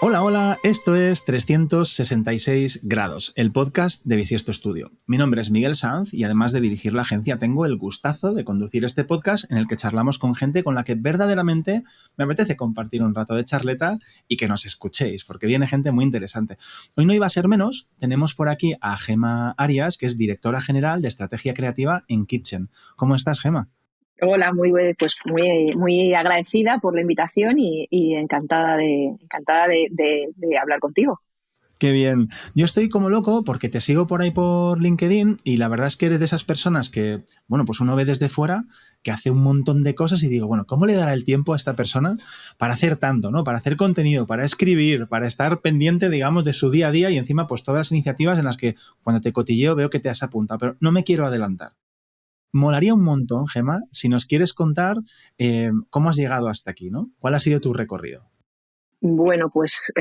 Hola, hola, esto es 366 grados, el podcast de Bisiesto Studio. Mi nombre es Miguel Sanz y además de dirigir la agencia tengo el gustazo de conducir este podcast en el que charlamos con gente con la que verdaderamente me apetece compartir un rato de charleta y que nos escuchéis, porque viene gente muy interesante. Hoy no iba a ser menos, tenemos por aquí a Gemma Arias, que es directora general de estrategia creativa en Kitchen. ¿Cómo estás, Gemma? Hola, muy agradecida por la invitación y encantada de hablar contigo. Qué bien. Yo estoy como loco porque te sigo por ahí por LinkedIn y la verdad es que eres de esas personas que, bueno, pues uno ve desde fuera que hace un montón de cosas y digo, bueno, ¿cómo le dará el tiempo a esta persona para hacer tanto, ¿no? Para hacer contenido, para escribir, para estar pendiente, digamos, de su día a día y encima pues todas las iniciativas en las que cuando te cotilleo veo que te has apuntado, pero no me quiero adelantar. Molaría un montón, Gemma, si nos quieres contar cómo has llegado hasta aquí, ¿no? ¿Cuál ha sido tu recorrido? Bueno, pues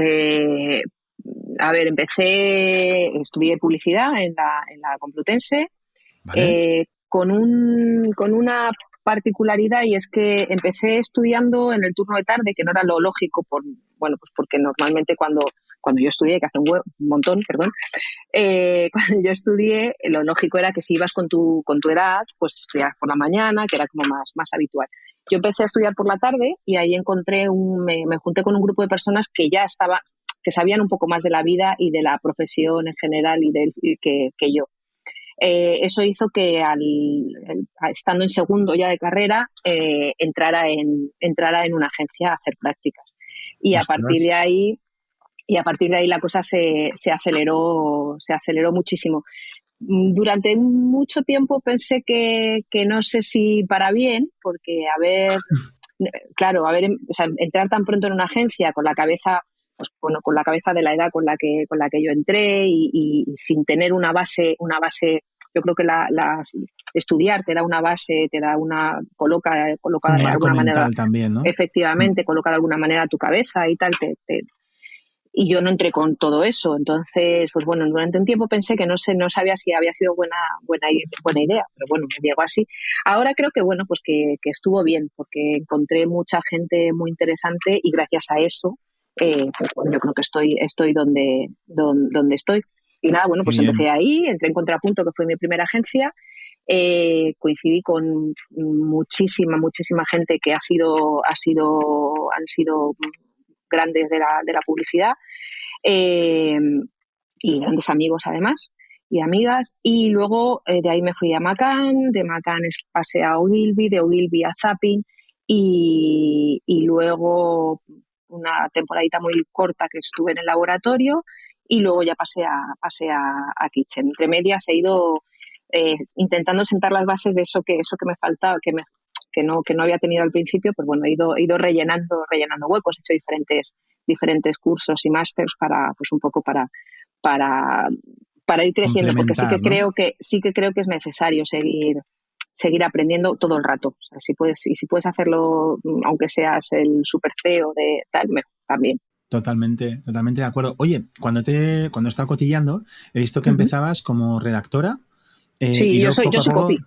a ver, estudié publicidad en la Complutense ¿Vale? con una particularidad, y es que empecé estudiando en el turno de tarde, que no era lo lógico, bueno, pues porque normalmente cuando yo estudié, que hace un montón, perdón, cuando yo estudié, lo lógico era que si ibas con tu edad, pues estudiaras por la mañana, que era como más habitual. Yo empecé a estudiar por la tarde y ahí me junté con un grupo de personas que sabían un poco más de la vida y de la profesión en general que yo. Eso hizo que estando en segundo ya de carrera, entrara en una agencia a hacer prácticas. Y a partir Ostras. de ahí y a partir de ahí la cosa se aceleró muchísimo. Durante mucho tiempo pensé que no sé si para bien, porque claro, o sea, entrar tan pronto en una agencia con la cabeza, pues bueno, con la cabeza de la edad con la que yo entré y sin tener una base, yo creo que estudiar te da una base, coloca Un de marco alguna manera, mental también, ¿no? efectivamente, coloca de alguna manera tu cabeza y tal, y yo no entré con todo eso. Entonces, pues bueno, durante un tiempo pensé que no sabía si había sido buena idea, pero bueno, me llegó así. Ahora creo que bueno, pues que estuvo bien, porque encontré mucha gente muy interesante y gracias a eso, pues bueno, yo creo que estoy donde estoy. Y nada, bueno, Qué pues bien. empecé ahí, entré en Contrapunto, que fue mi primera agencia. Coincidí con muchísima gente que han sido grandes de la publicidad, eh, y grandes amigos además y amigas. Y luego de ahí me fui a Macan, de Macan pasé a Ogilvy, de Ogilvy a Zapping y luego una temporadita muy corta que estuve en el laboratorio y luego ya pasé a Kitchen. Entre medias he ido intentando sentar las bases de eso que me faltaba, que no había tenido al principio. Pues bueno, he ido rellenando huecos, he hecho diferentes cursos y másters pues un poco para, para ir creciendo, porque Complementar, ¿no? sí que creo que es necesario seguir aprendiendo todo el rato. O sea, si puedes hacerlo, aunque seas el super CEO de tal, mejor también. Totalmente, totalmente de acuerdo. Oye, cuando he estado cotillando, he visto que Uh-huh. empezabas como redactora y Sí, luego poco yo a soy poco. copy.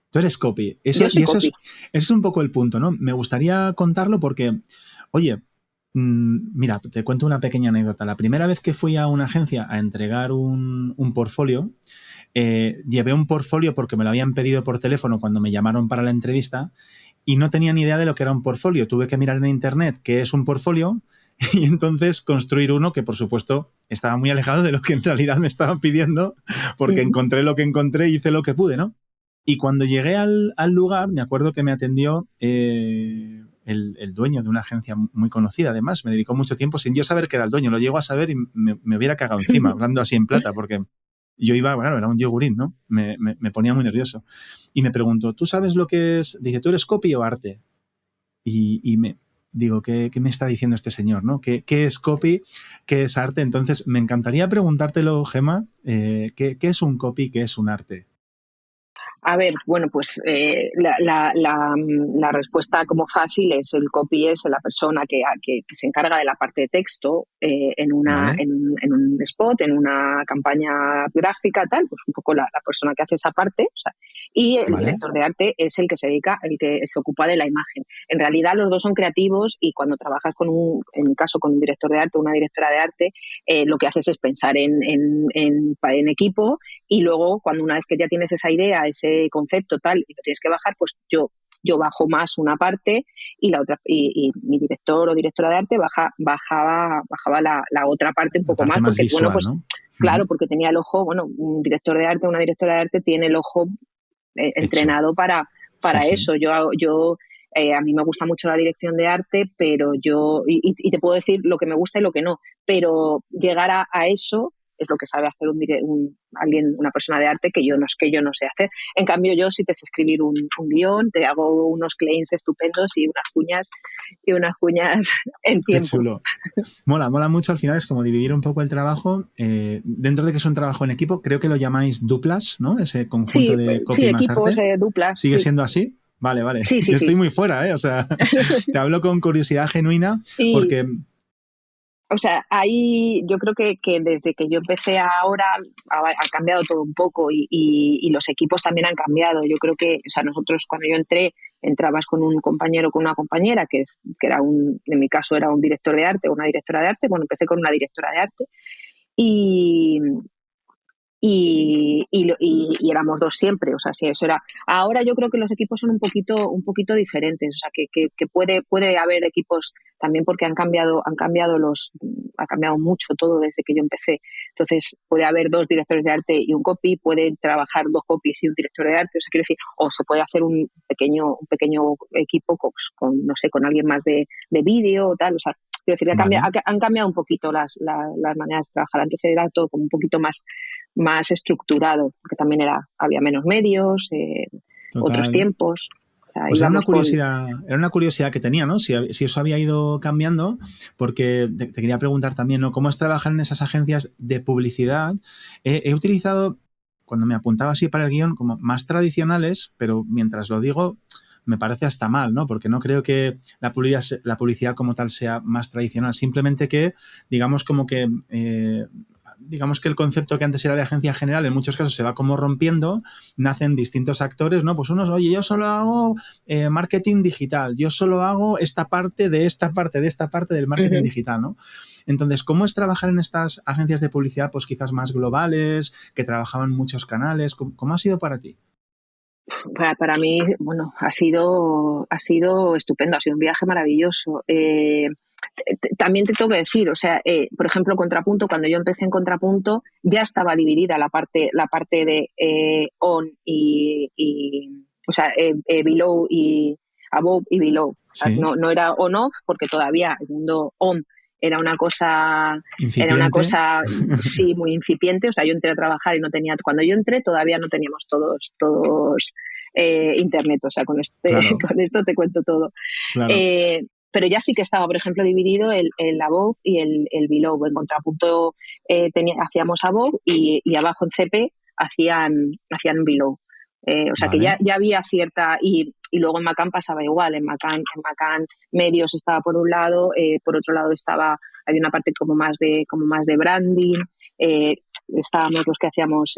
Tú eres copy. Yo soy Eso copy. es un poco el punto, ¿no? Me gustaría contarlo porque, oye, mira, te cuento una pequeña anécdota. La primera vez que fui a una agencia a entregar un portfolio, llevé un portfolio porque me lo habían pedido por teléfono cuando me llamaron para la entrevista y no tenía ni idea de lo que era un portfolio. Tuve que mirar en internet qué es un portfolio y entonces construir uno que, por supuesto, estaba muy alejado de lo que en realidad me estaban pidiendo porque Uh-huh. encontré lo que encontré y hice lo que pude, ¿no? Y cuando llegué al lugar, me acuerdo que me atendió el dueño de una agencia muy conocida, además. Me dedicó mucho tiempo sin yo saber que era el dueño. Lo llego a saber y me hubiera cagado encima, hablando así en plata, porque yo iba, bueno, era un yogurín, ¿no? Me ponía muy nervioso. Y me preguntó, ¿tú sabes lo que es? Dice, ¿tú eres copy o arte? Y me digo, ¿qué me está diciendo este señor, ¿no? ¿Qué es copy? ¿Qué es arte? Entonces, me encantaría preguntártelo, Gemma, ¿qué es un copy? ¿Qué es un arte? A ver, bueno, pues la respuesta como fácil es el copy es la persona que se encarga de la parte de texto ¿Vale? en un spot, en una campaña gráfica, tal, pues un poco la persona que hace esa parte, o sea, y el ¿Vale? director de arte es el que se dedica, el que se ocupa de la imagen. En realidad los dos son creativos y cuando trabajas en mi caso, con un director de arte o una directora de arte, lo que haces es pensar en equipo y luego cuando una vez que ya tienes esa idea, ese concepto tal y lo tienes que bajar, pues yo bajo más una parte y la otra y mi director o directora de arte bajaba la otra parte un La poco más parte más porque bueno visual, pues ¿no? Ujú. claro porque tenía el ojo bueno un director de arte una directora de arte tiene el ojo Hecho. entrenado Sí, para sí. eso yo a mí me gusta mucho la dirección de arte, pero y te puedo decir lo que me gusta y lo que no, pero llegar a eso es lo que sabe hacer alguien, una persona de arte que yo no sé hacer. En cambio, yo sí te sé escribir un guión, te hago unos claims estupendos y unas cuñas en Qué tiempo. chulo. Mola mucho. Al final es como dividir un poco el trabajo. Dentro de que es un trabajo en equipo, creo que lo llamáis duplas, ¿no? Ese conjunto Sí, de sí, copy más equipos, arte. duplas, ¿Sigue sí. siendo así? Vale, vale. Sí, sí, Yo sí. estoy muy fuera, ¿eh? O sea, te hablo con curiosidad genuina Y, porque... o sea, ahí yo creo que desde que yo empecé ahora ha cambiado todo un poco y los equipos también han cambiado. Yo creo que, o sea, nosotros cuando yo entrabas con un compañero, con una compañera, que era en mi caso era un director de arte o una directora de arte. Bueno, empecé con una directora de arte y, y éramos dos siempre, o sea, sí, eso era. Ahora yo creo que los equipos son un poquito diferentes, o sea, que puede haber equipos también porque ha cambiado mucho todo desde que yo empecé. Entonces, puede haber dos directores de arte y un copy, pueden trabajar dos copies y un director de arte, o sea, quiero decir, o se puede hacer un pequeño equipo no sé, con alguien más de vídeo o tal, o sea, quiero decir, Vale, han cambiado un poquito las maneras de trabajar. Antes era todo como un poquito más estructurado, porque también había menos medios, otros total. tiempos. O sea, Pues íbamos con. era una curiosidad que tenía, ¿no? Si eso había ido cambiando, porque te quería preguntar también, ¿no? ¿Cómo es trabajar en esas agencias de publicidad? He utilizado, cuando me apuntaba así para el guión, como más tradicionales, pero mientras lo digo, me parece hasta mal, ¿no? Porque no creo que la publicidad como tal sea más tradicional. Simplemente que, digamos, como que digamos que el concepto que antes era de agencia general en muchos casos se va como rompiendo, nacen distintos actores, ¿no? Pues unos, oye, yo solo hago marketing digital, yo solo hago esta parte de esta parte de esta parte del marketing Uh-huh. digital, ¿no? Entonces, ¿cómo es trabajar en estas agencias de publicidad, pues quizás más globales, que trabajaban muchos canales? ¿Cómo ha sido para ti? Para mí, bueno, ha sido estupendo, ha sido un viaje maravilloso. También te tengo que decir, o sea, por ejemplo, Contrapunto, cuando yo empecé en Contrapunto, ya estaba dividida la parte de on o sea, below y above y below. O sea, Sí, no era on-off, porque todavía el mundo on era era una incipiente, cosa, sí, muy incipiente. O sea, yo entré a trabajar y no tenía, cuando yo entré todavía no teníamos todos internet. O sea, claro, con esto te cuento todo. claro, Eh, pero ya sí que estaba, por ejemplo, dividido el above y el below. En Contrapunto hacíamos above y abajo en CP hacían below. O sea que vale, ya había cierta. Y luego en Macan pasaba igual. En Macan medios estaba por un lado, por otro lado había una parte como más de branding. eh, Estábamos los que hacíamos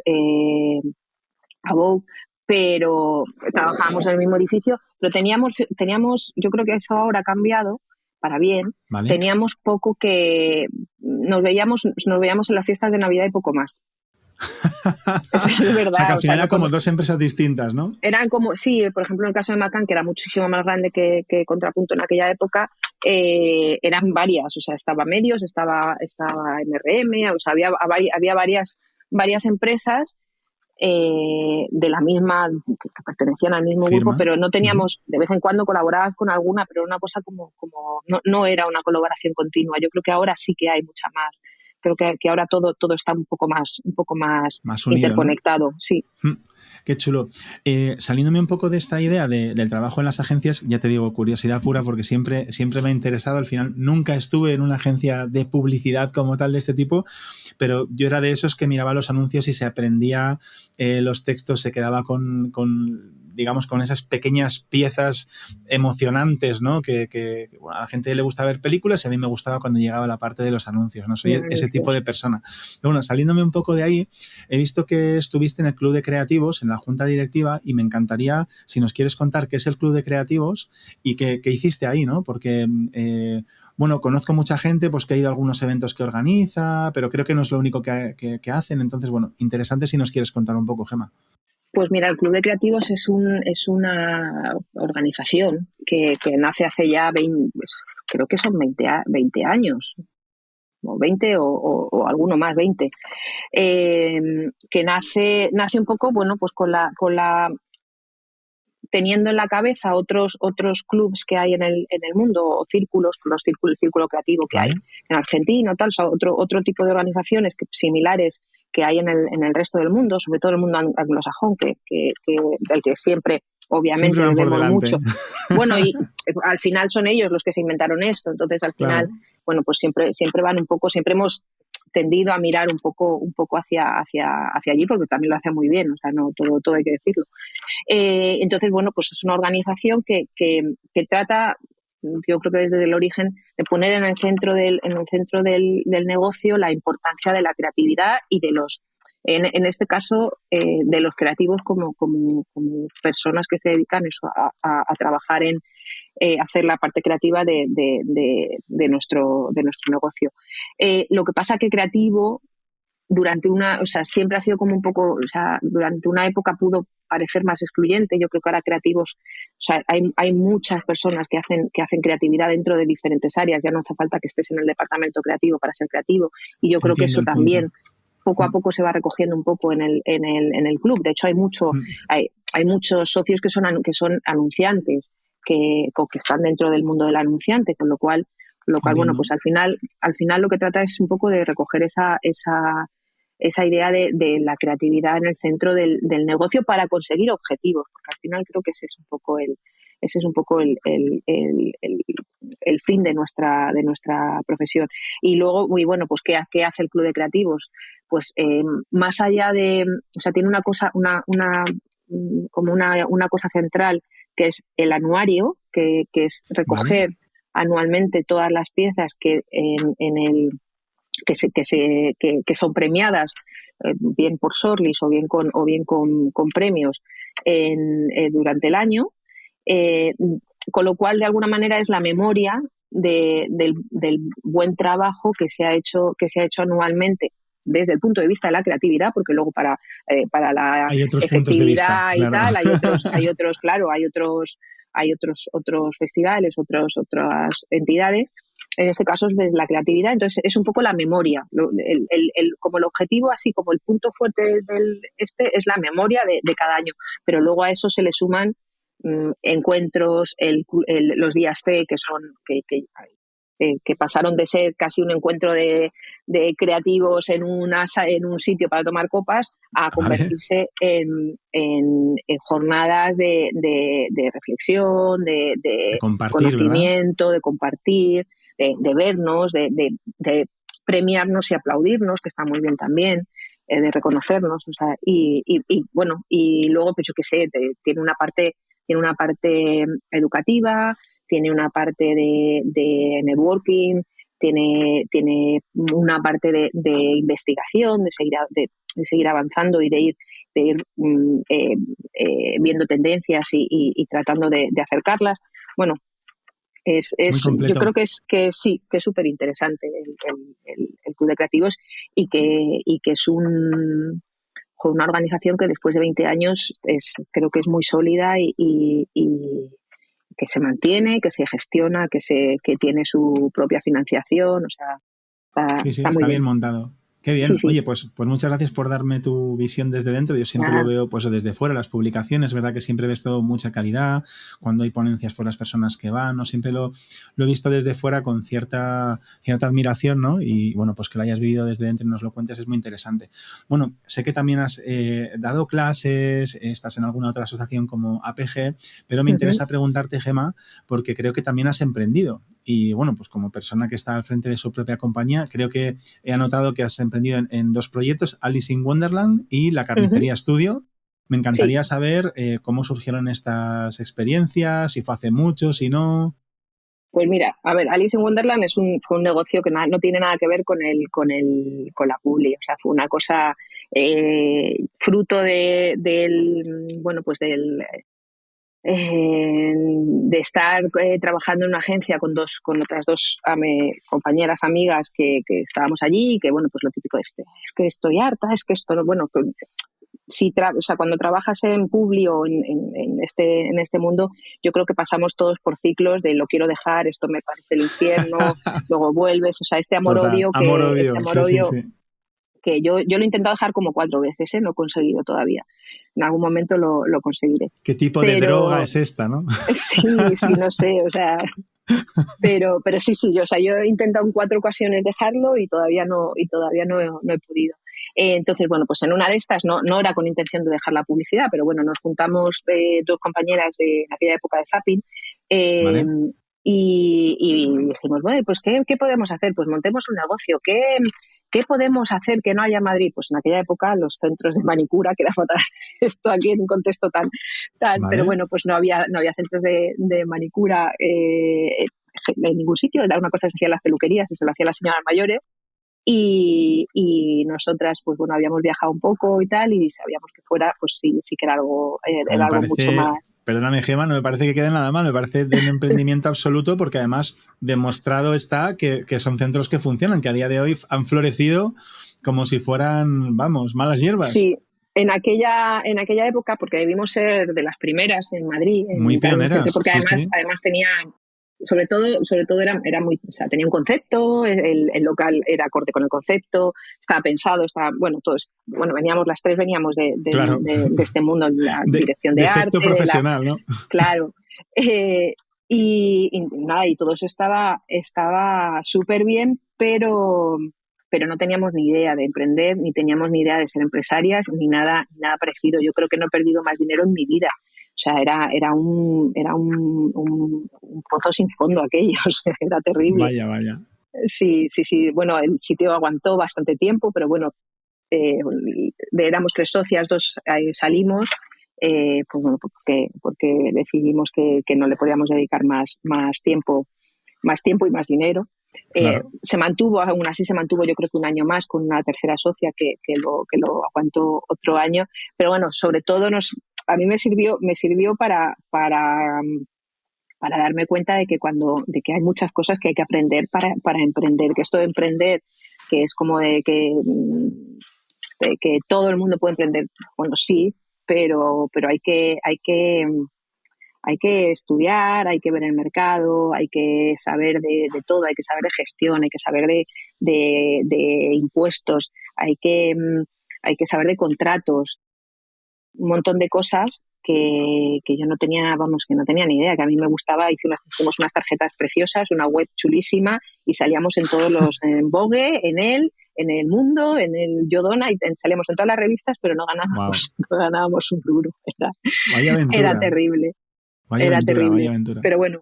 above, pero trabajábamos en el mismo edificio, pero teníamos, yo creo que eso ahora ha cambiado para bien. vale. Teníamos poco que nos veíamos en las fiestas de Navidad y poco más. Eso es de O sea, que verdad, al o sea, final era como dos empresas distintas, ¿no? eran como, sí, por ejemplo, en el caso de Macan, que era muchísimo más grande que Contrapunto en aquella época, eran varias, o sea, estaba Medios, estaba MRM, o sea, había varias empresas de la misma, que pertenecían al mismo grupo, Firma. pero no Ujú. teníamos, de vez en cuando colaborabas con alguna, pero era una cosa como no era una colaboración continua. Yo creo que ahora sí que hay mucha más. Creo que ahora todo está un poco más Más unido, ¿no? interconectado, sí. Mm. Qué chulo. Saliéndome un poco de esta idea del trabajo en las agencias, ya te digo, curiosidad pura, porque siempre me ha interesado. Al final nunca estuve en una agencia de publicidad como tal de este tipo, pero yo era de esos que miraba los anuncios y se aprendía los textos, se quedaba digamos, con esas pequeñas piezas emocionantes, ¿no? Bueno, a la gente le gusta ver películas y a mí me gustaba cuando llegaba la parte de los anuncios, ¿no? Soy ese tipo de persona. Pero bueno, saliéndome un poco de ahí, he visto que estuviste en el Club de Creativos, en la junta directiva, y me encantaría, si nos quieres contar qué es el Club de Creativos y qué hiciste ahí, ¿no? Porque, bueno, conozco mucha gente pues, que ha ido a algunos eventos que organiza, pero creo que no es lo único que hacen. Entonces, bueno, interesante si nos quieres contar un poco, Gemma. Pues mira, el Club de Creativos es una organización que nace hace ya 20, pues, creo que son 20 años, o 20 o alguno más, 20, que nace un poco, bueno, pues con la teniendo en la cabeza otros clubs que hay en el mundo, o círculos, el círculo creativo que hay en Argentina, tal, o sea, otro tipo de organizaciones similares que hay en el resto del mundo, sobre todo el mundo anglosajón, del que siempre, obviamente, siempre van por bebemos delante. mucho. Bueno, y al final son ellos los que se inventaron esto, entonces al final, claro, bueno, pues siempre van un poco, siempre hemos tendido a mirar un poco hacia allí, porque también lo hace muy bien, o sea, no todo hay que decirlo. Entonces, bueno, pues es una organización que trata, yo creo que desde el origen, de poner en el centro del negocio la importancia de la creatividad y de en este caso, de los creativos como personas que se dedican eso, a trabajar en hacer la parte creativa de nuestro negocio. Lo que pasa que creativo siempre ha sido como un poco, o sea, durante una época pudo parecer más excluyente. Yo creo que ahora creativos, o sea, hay muchas personas que hacen creatividad dentro de diferentes áreas. Ya no hace falta que estés en el departamento creativo para ser creativo. Y yo creo que eso también poco a poco se va recogiendo un poco en el club. De hecho, hay muchos socios que son anunciantes que están dentro del mundo del anunciante, con lo cual bueno, pues al final lo que trata es un poco de recoger esa idea de la creatividad en el centro del negocio para conseguir objetivos, porque al final creo que ese es un poco el fin de nuestra profesión. Y luego, muy bueno, pues ¿qué hace el Club de Creativos? Pues más allá de, o sea, tiene una cosa, como una cosa central, que es el anuario, que es recoger anualmente todas las piezas que son premiadas, bien por Shortlist o bien con premios durante el año, con lo cual de alguna manera es la memoria del buen trabajo que se ha hecho anualmente desde el punto de vista de la creatividad, porque luego para la efectividad y tal hay otros festivales, otras entidades. En este caso es desde la creatividad, entonces es un poco la memoria, como el objetivo, así como el punto fuerte es la memoria de cada año, pero luego a eso se le suman encuentros, los días C, que son que pasaron de ser casi un encuentro de creativos en un sitio para tomar copas a convertirse en jornadas de reflexión, de conocimiento, ¿verdad? De compartir, de vernos, de premiarnos y aplaudirnos, que está muy bien también, de reconocernos, o sea, y bueno, y luego pues yo qué sé, tiene una parte educativa, tiene una parte de networking, tiene una parte de investigación, de seguir avanzando y de ir viendo tendencias y tratando de acercarlas. Bueno, yo creo que sí, que es súper interesante el Club de Creativos y que es una organización que después de 20 años creo que es muy sólida y que se mantiene, que se gestiona, que tiene su propia financiación, o sea, está muy bien montado. Qué Sí, bien. sí. Oye, pues muchas gracias por darme tu visión desde dentro. Yo siempre lo Nada. veo pues desde fuera, las publicaciones, ¿verdad? Que siempre ves todo mucha calidad, cuando hay ponencias por las personas que van, ¿no? Siempre lo he visto desde fuera con cierta admiración, ¿no? Y bueno, pues que lo hayas vivido desde dentro y nos lo cuentes es muy interesante. Bueno, sé que también has dado clases, estás en alguna otra asociación como APG, pero me Ujú. interesa preguntarte, Gemma, porque creo que también has emprendido. Y bueno, pues como persona que está al frente de su propia compañía, creo que he anotado que has emprendido en dos proyectos, Alice in Wonderland y La Ujú. Carnicería Studio. Me Sí. encantaría saber cómo surgieron estas experiencias, si fue hace mucho, si no. Pues mira, a ver, Alice in Wonderland fue un negocio que no tiene nada que ver con la publi. O sea, fue una cosa fruto bueno, pues de estar trabajando en una agencia con otras dos compañeras amigas que estábamos allí y que, bueno, pues lo típico es que estoy harta, es que esto, bueno, si o sea, cuando trabajas en Publi o en este mundo, yo creo que pasamos todos por ciclos de lo quiero dejar, esto me parece el infierno, luego vuelves, o sea, Total, este amor-odio, sí, sí, amor-odio sí. que yo lo he intentado dejar como 4 veces, no he conseguido todavía. En algún momento lo conseguiré. ¿Qué tipo de droga Pero es esta, no? sí, sí, no sé, o sea, pero sí, sí, o sea, yo he intentado en 4 ocasiones dejarlo y todavía no he podido. Entonces, bueno, pues en una de estas no era con intención de dejar la publicidad, pero bueno, nos juntamos dos compañeras en aquella época de Zapping eh, ¿Vale? y dijimos, bueno, pues ¿qué podemos hacer? Pues montemos un negocio. ¿Qué podemos hacer que no haya en Madrid? Pues en aquella época los centros de manicura, que era fatal esto aquí en un contexto pero ¿Vale? bueno, pues no había centros de manicura en ningún sitio, era una cosa que se hacía en las peluquerías y se lo hacían las señoras mayores. Y nosotras, pues bueno, habíamos viajado un poco y tal, y sabíamos que fuera, pues sí, sí que No era me algo mucho parece, más. perdóname, Gemma, no me parece que quede nada mal, me parece de un emprendimiento absoluto porque además demostrado está que son centros que funcionan, que a día de hoy han florecido como si fueran, vamos, malas hierbas. Sí, en aquella época, porque debimos ser de las primeras en Madrid Muy en dar un centro, pioneras, porque sí, sí. además tenía, sobre todo era muy, o sea, tenía un concepto, el local era acorde con el concepto, estaba pensado, bueno, bueno, las tres veníamos Claro, de este mundo, la dirección de defecto arte, profesional, ¿no? claro. Eh, y nada, y todo eso estaba súper bien, pero no teníamos ni idea de emprender, ni teníamos ni idea de ser empresarias, ni nada parecido. Yo creo que no he perdido más dinero en mi vida. O sea, era un pozo sin fondo aquello, o sea, era terrible. Vaya, vaya. Sí, sí, sí. Bueno, el sitio aguantó bastante tiempo, pero bueno, eh, éramos tres socias, dos salimos, pues bueno, porque decidimos que no le podíamos dedicar más tiempo y más dinero. Claro. Aún así se mantuvo yo creo que un año más con una tercera socia que lo aguantó otro año, pero bueno, sobre todo a mí me sirvió para darme cuenta de que hay muchas cosas que hay que aprender para emprender, que esto de emprender, que es como de que todo el mundo puede emprender, bueno, sí, pero hay que estudiar, hay que ver el mercado, hay que saber de todo, hay que saber de gestión, hay que saber de impuestos, hay que saber de contratos, un montón de cosas que yo no tenía, vamos, que no tenía ni idea, que a mí me gustaba. Hicimos unas tarjetas preciosas, una web chulísima y salíamos en Vogue, en El Mundo, en el Yodona, y salíamos en todas las revistas, pero no Wow. ganábamos, no ganábamos un duro. Vaya Era aventura. terrible, Vaya era aventura, vaya terrible. aventura. Pero bueno,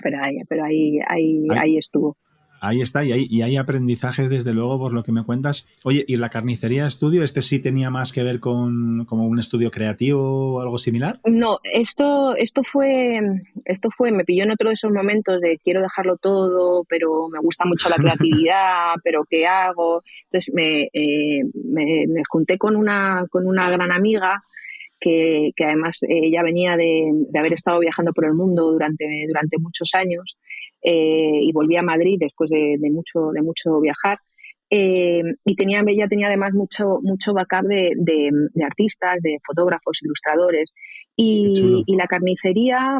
pero ahí Ahí, estuvo. ahí está, y hay aprendizajes desde luego por lo que me cuentas. Oye, ¿y la carnicería estudio? ¿Este sí tenía más que ver con como un estudio creativo o algo similar? No, me pilló en otro de esos momentos de quiero dejarlo todo, pero me gusta mucho la creatividad, pero ¿qué hago? Entonces me junté con una gran amiga que además ella venía de haber estado viajando por el mundo durante muchos años y volvía a Madrid después de mucho viajar. Ella tenía además mucho backup de artistas, de fotógrafos, ilustradores. Qué chulo. Y la carnicería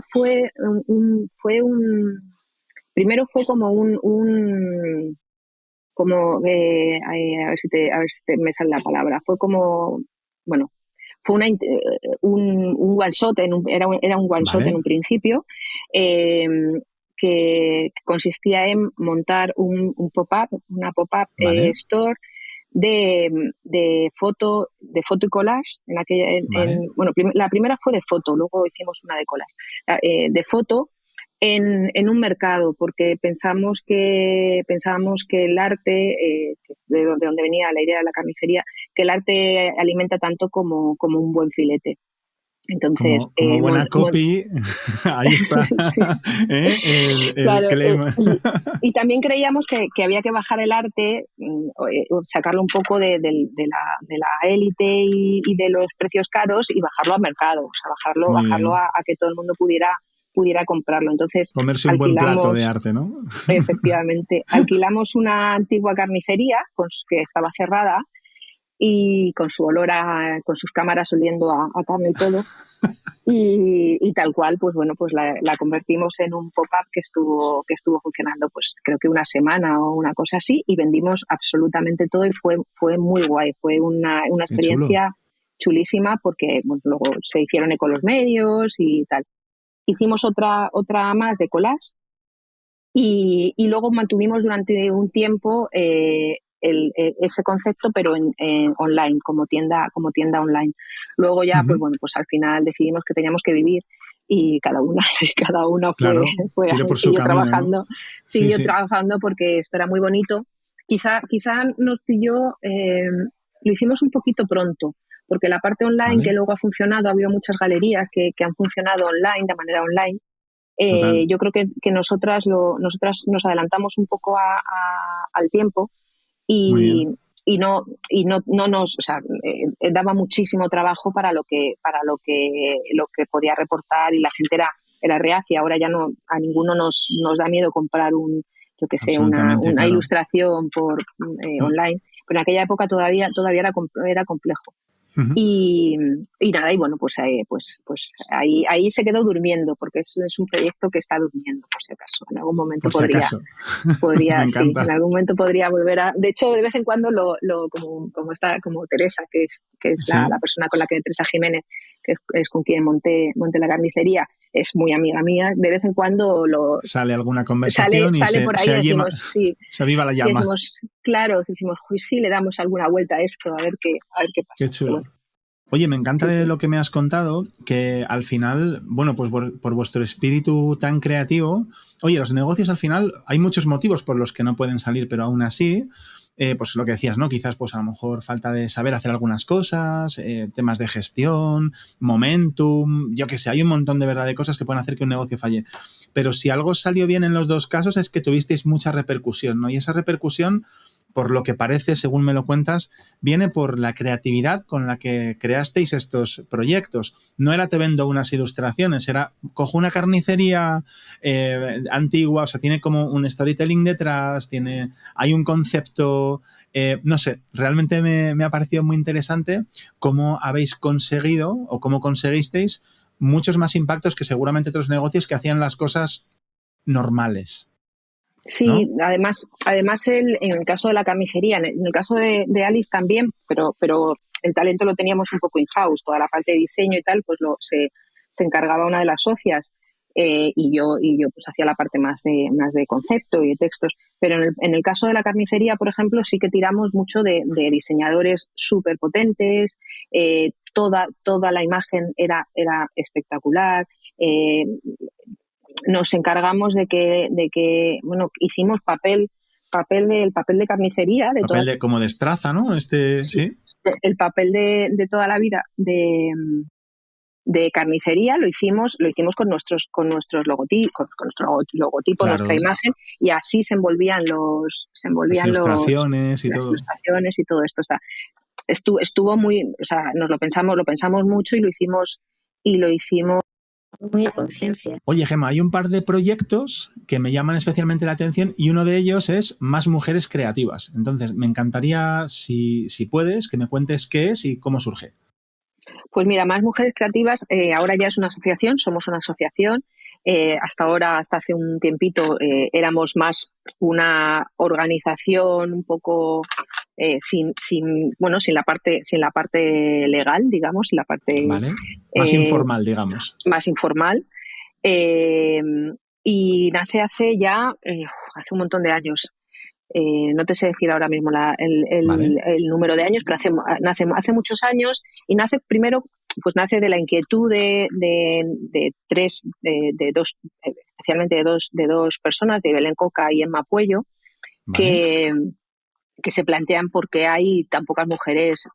primero fue como a ver si me sale la palabra, fue como, bueno, fue un one shot, era un one shot en Vale, un principio, eh, que consistía en montar un pop-up, una pop-up vale, store de foto y collage. vale. Bueno, la primera fue de foto, luego hicimos una de collage, de foto en un mercado, porque pensábamos que el arte, de donde venía la idea de la carnicería, que el arte alimenta tanto como un buen filete. Entonces, Como buena copy, ahí está sí, el claro, claim. y también creíamos que había que bajar el arte, sacarlo un poco de la élite y de los precios caros y bajarlo al mercado, o sea, Muy bajarlo bien. a que todo el mundo pudiera comprarlo. Entonces, Comerse un buen plato de alquilamos, arte, ¿no? efectivamente, alquilamos una antigua carnicería que estaba cerrada y con su olor con sus cámaras oliendo a carne y todo. Y tal cual, pues bueno, pues la convertimos en un pop-up que estuvo funcionando, pues creo que una semana o una cosa así, y vendimos absolutamente todo y fue muy guay. Fue una Qué chulo. experiencia chulísima porque bueno, luego se hicieron eco los medios y tal. Hicimos otra más de collage y luego mantuvimos durante un tiempo ese concepto, pero en online, como tienda online. Luego ya, pues Ujú. bueno, pues al final decidimos que teníamos que vivir y cada una, cada una Claro, quiere por su camino, ¿no? Sí, siguió sí. trabajando porque esto era muy bonito. Quizá nos pilló, lo hicimos un poquito pronto, porque la parte online que Vale, luego ha funcionado, ha habido muchas galerías que han funcionado online, de manera online. total. Yo creo que nosotras nos adelantamos un poco al tiempo Muy y, bien. no nos, o sea, daba muchísimo trabajo para lo que podía reportar y la gente era reacia. Ahora ya no, a ninguno nos da miedo comprar yo qué sé, una, Absolutamente, una claro. ilustración por Mm. online, pero en aquella época todavía era complejo. Ujú. Y, y nada, y bueno, pues ahí se quedó durmiendo, porque es un proyecto que está durmiendo, por si acaso. En algún momento Por si podría, acaso. Me podría, sí, en encanta. algún momento podría volver a. De hecho, de vez en cuando como Teresa, que es la, Sí, la persona con la que Teresa Jiménez, que es con quien monté la carnicería, es muy amiga mía. De vez en cuando sale alguna sale, conversación y sale por ahí se, y decimos sí, se aviva la y llama. decimos, claro, decimos, pues sí, le damos alguna vuelta a esto, a ver qué Qué pasa. Pero chulo. bueno, Oye, me encanta sí, de sí. lo que me has contado, que al final, bueno, pues por vuestro espíritu tan creativo, oye, los negocios al final, hay muchos motivos por los que no pueden salir, pero aún así, pues lo que decías, ¿no? Quizás, pues a lo mejor falta de saber hacer algunas cosas, temas de gestión, momentum, yo qué sé, hay un montón de verdad de cosas que pueden hacer que un negocio falle. Pero si algo salió bien en los dos casos es que tuvisteis mucha repercusión, ¿no? Y esa repercusión, por lo que parece, según me lo cuentas, viene por la creatividad con la que creasteis estos proyectos. No era te vendo unas ilustraciones, era cojo una carnicería antigua, o sea, tiene como un storytelling detrás, hay un concepto, no sé, realmente me ha parecido muy interesante cómo habéis conseguido o cómo conseguisteis muchos más impactos que seguramente otros negocios que hacían las cosas normales, Sí, ¿no? además en el caso de la carnicería, en el caso de Alice también, pero el talento lo teníamos un poco in-house, toda la parte de diseño y tal, pues se encargaba una de las socias, y yo pues hacía la parte más de concepto y de textos. Pero en el caso de la carnicería, por ejemplo, sí que tiramos mucho de diseñadores súper potentes, toda la imagen era espectacular. eh, Nos encargamos bueno, hicimos el papel de carnicería de Papel todas, de como destraza, ¿no? sí, Sí, el papel de toda la vida de carnicería lo hicimos con nuestros logotipos, con nuestro logotipo, nuestra claro, imagen, y así se envolvían las ilustraciones y las todo. ilustraciones y todo esto. Estuvo muy, o sea, lo pensamos mucho y lo hicimos muy a conciencia. Oye, Gemma, hay un par de proyectos que me llaman especialmente la atención y uno de ellos es Más Mujeres Creativas. Entonces, me encantaría, si puedes, que me cuentes qué es y cómo surge. Pues mira, Más Mujeres Creativas ahora ya es una asociación, somos una asociación, Hasta ahora, hasta hace un tiempito, éramos más una organización un poco sin la parte legal, digamos, sin la parte ¿Vale? Más informal, digamos. más informal. Eh, y nace hace un montón de años. No te sé decir ahora mismo ¿Vale? el número de años, pero hace muchos años, y nace primero, pues nace de la inquietud de dos, especialmente de dos personas, de Belén Coca y Emma Puello, ¿Vale? que se plantean por qué hay tan pocas mujeres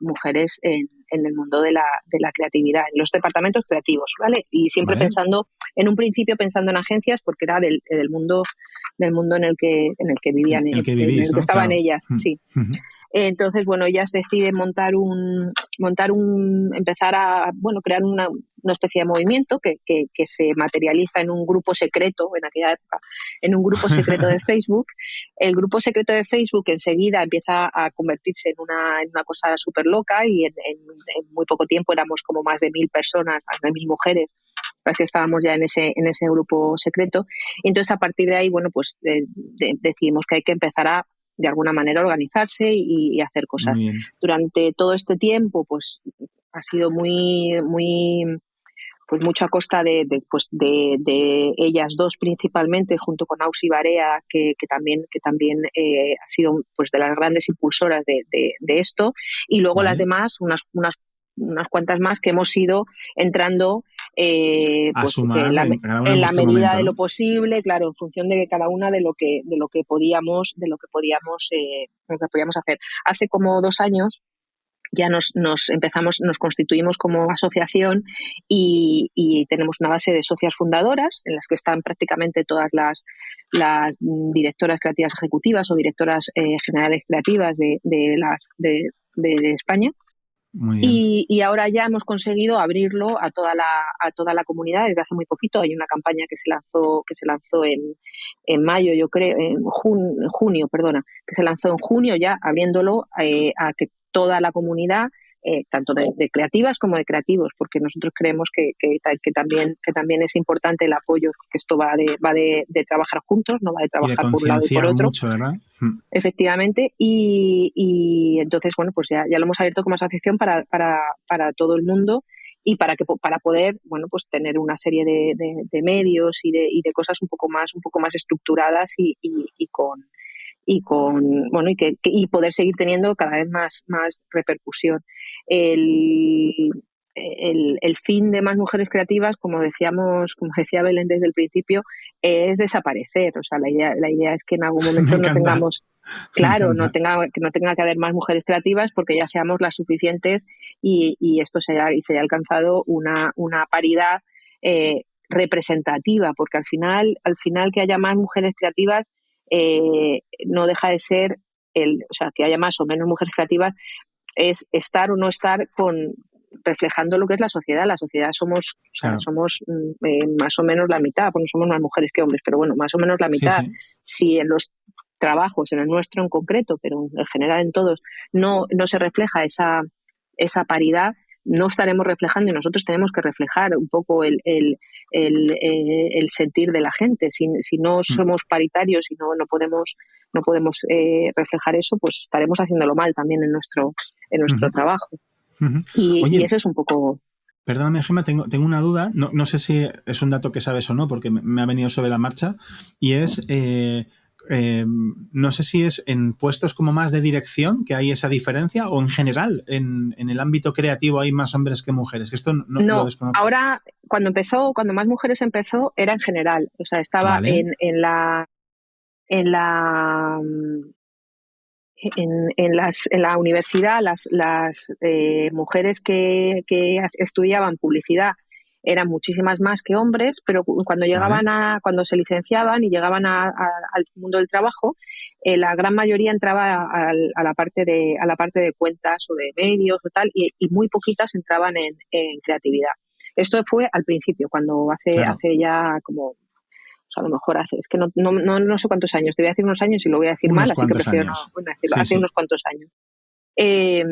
en el mundo de la creatividad, en los departamentos creativos, ¿vale? Y siempre ¿Vale? en un principio pensando en agencias, porque era del mundo en el que vivían, El que en vivís, el que ¿no? estaban Claro. ellas, sí. Entonces, bueno, ellas deciden empezar a, bueno, crear una especie de movimiento que se materializa en un grupo secreto, en aquella época, en un grupo secreto de Facebook. El grupo secreto de Facebook enseguida empieza a convertirse en una cosa súper loca y en muy poco tiempo éramos como más de 1.000 personas, más de 1.000 mujeres, las que estábamos ya en ese grupo secreto. Y entonces, a partir de ahí, bueno, pues decidimos que hay que empezar de alguna manera organizarse y hacer cosas. Muy bien. Durante todo este tiempo, pues ha sido pues mucho a costa de ellas dos principalmente, junto con Ausi Barea, que también ha sido pues de las grandes impulsoras de esto, y luego las ¿Vale? demás, unas cuantas más que hemos ido entrando A pues sumar cada una en en la vuestro medida momento, de ¿no? lo posible, claro, en función de cada una de lo que podíamos hacer. Hace como 2 años ya nos constituimos como asociación y tenemos una base de socias fundadoras en las que están prácticamente todas las directoras creativas ejecutivas o directoras generales creativas de España. Muy bien. Y ahora ya hemos conseguido abrirlo a toda la comunidad desde hace muy poquito. Hay una campaña que se lanzó en mayo, yo creo, en junio, perdona, que se lanzó en junio ya, abriéndolo a que toda la comunidad, tanto de creativas como de creativos, porque nosotros creemos que también es importante el apoyo, que esto va de trabajar juntos, no va de Y de trabajar por un lado y por concienciar otro. mucho, ¿verdad? Efectivamente, y entonces, bueno, pues ya lo hemos abierto como asociación para todo el mundo y para poder, bueno, pues tener una serie de medios y de cosas un poco más estructuradas bueno, y poder seguir teniendo cada vez más repercusión. El, el fin de Más Mujeres Creativas, como decía Belén desde el principio, es desaparecer. O sea, la idea es que en algún Me momento no encanta, tengamos, me claro, encanta. que no tenga que haber más mujeres creativas porque ya seamos las suficientes y esto se haya alcanzado una paridad representativa, porque al final que haya más mujeres creativas no deja de ser o sea, que haya más o menos mujeres creativas es estar o no estar reflejando lo que es la sociedad. La sociedad Claro. somos más o menos la mitad, pues no somos más mujeres que hombres, pero bueno, más o menos la Sí, mitad. sí. Si en los trabajos, en el nuestro en concreto, pero en general en todos, no se refleja esa paridad, no estaremos reflejando y nosotros tenemos que reflejar un poco el sentir de la gente. Si no somos paritarios y no podemos reflejar eso, pues estaremos haciéndolo mal también en nuestro trabajo. Y Oye, eso es un poco. perdóname, Gemma, tengo una duda. No sé si es un dato que sabes o no, porque me ha venido sobre la marcha. Y es, no sé si es en puestos como más de dirección que hay esa diferencia o en general, en el ámbito creativo hay más hombres que mujeres. Que esto no lo No, desconozco. ahora cuando Más Mujeres empezó, era en general. O sea, estaba Vale, en la universidad, las mujeres que estudiaban publicidad eran muchísimas más que hombres, pero vale. cuando se licenciaban y llegaban al mundo del trabajo, la gran mayoría entraba a la parte de cuentas o de medios o tal, y muy poquitas entraban en creatividad. Esto fue al principio, cuando hace, Claro. hace ya como, a lo mejor es que no sé cuántos años, te voy a decir unos años y lo voy a decir mal, Unos así que cuantos prefiero años. no decirlo, Sí, hace sí. unos cuantos años. Eh,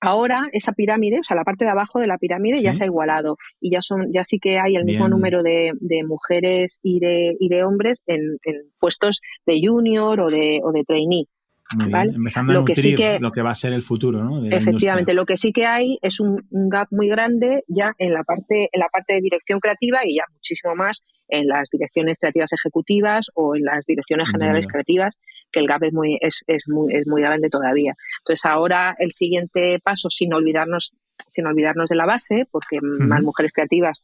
Ahora esa pirámide, o sea, la parte de abajo de la pirámide ya se ha Sí, igualado y ya sí que hay el mismo bien. número de mujeres y de hombres en puestos de junior o de trainee, Muy bien. ¿vale? Empezando a Lo que sí nutrir que lo que va a ser el futuro, ¿no? De la industria. Efectivamente, lo que sí que hay es un gap muy grande ya en la parte de dirección creativa y ya muchísimo más en las direcciones creativas ejecutivas o en las direcciones generales Entendido. creativas, que el gap es muy grande todavía. Entonces ahora el siguiente paso, sin olvidarnos de la base, porque más Ujú. mujeres creativas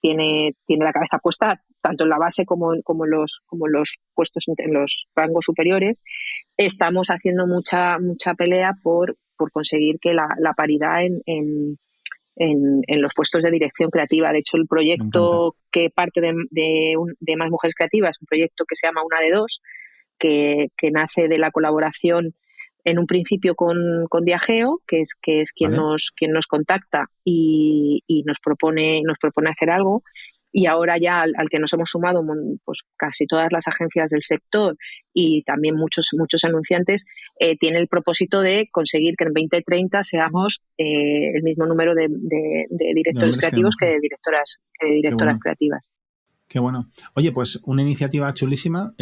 tiene la cabeza puesta tanto en la base como en los puestos en los rangos superiores. Estamos haciendo mucha pelea por conseguir que la paridad en los puestos de dirección creativa. De hecho, el Me encanta. proyecto que parte de Más Mujeres Creativas, un proyecto que se llama Una de Dos, que nace de la colaboración en un principio con Diageo, que es ¿Vale? quien nos contacta y nos propone hacer algo. Y ahora ya al que nos hemos sumado pues casi todas las agencias del sector y también muchos anunciantes, tiene el propósito de conseguir que en 2030 seamos el mismo número de De directores hombres que de creativos mujeres. que de Qué directoras bueno. creativas. Qué bueno. Oye, pues una iniciativa chulísima,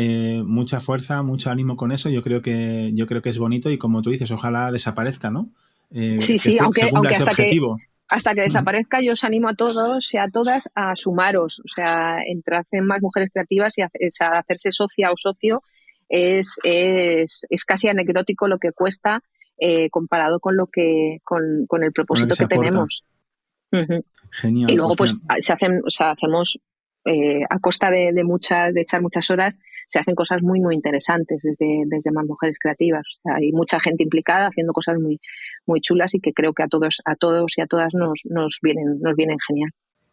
mucha fuerza, mucho ánimo con eso. Yo creo que es bonito y como tú dices, ojalá desaparezca, ¿no? Sí, Que, sí, que cumpla aunque ese objetivo. hasta que Ujú. desaparezca, yo os animo a todos y a todas a sumaros, o sea, entrad en Más Mujeres Creativas y hacerse socia o socio es casi anecdótico lo que cuesta comparado con el Con lo que propósito se que aporta. tenemos. Ujú. Y Genial. luego, Pues mira, pues, o sea, hacemos, a costa de echar muchas horas, se hacen cosas muy interesantes desde Más Mujeres Creativas. O sea, hay mucha gente implicada haciendo cosas muy chulas y que creo que a todos y a todas nos vienen genial.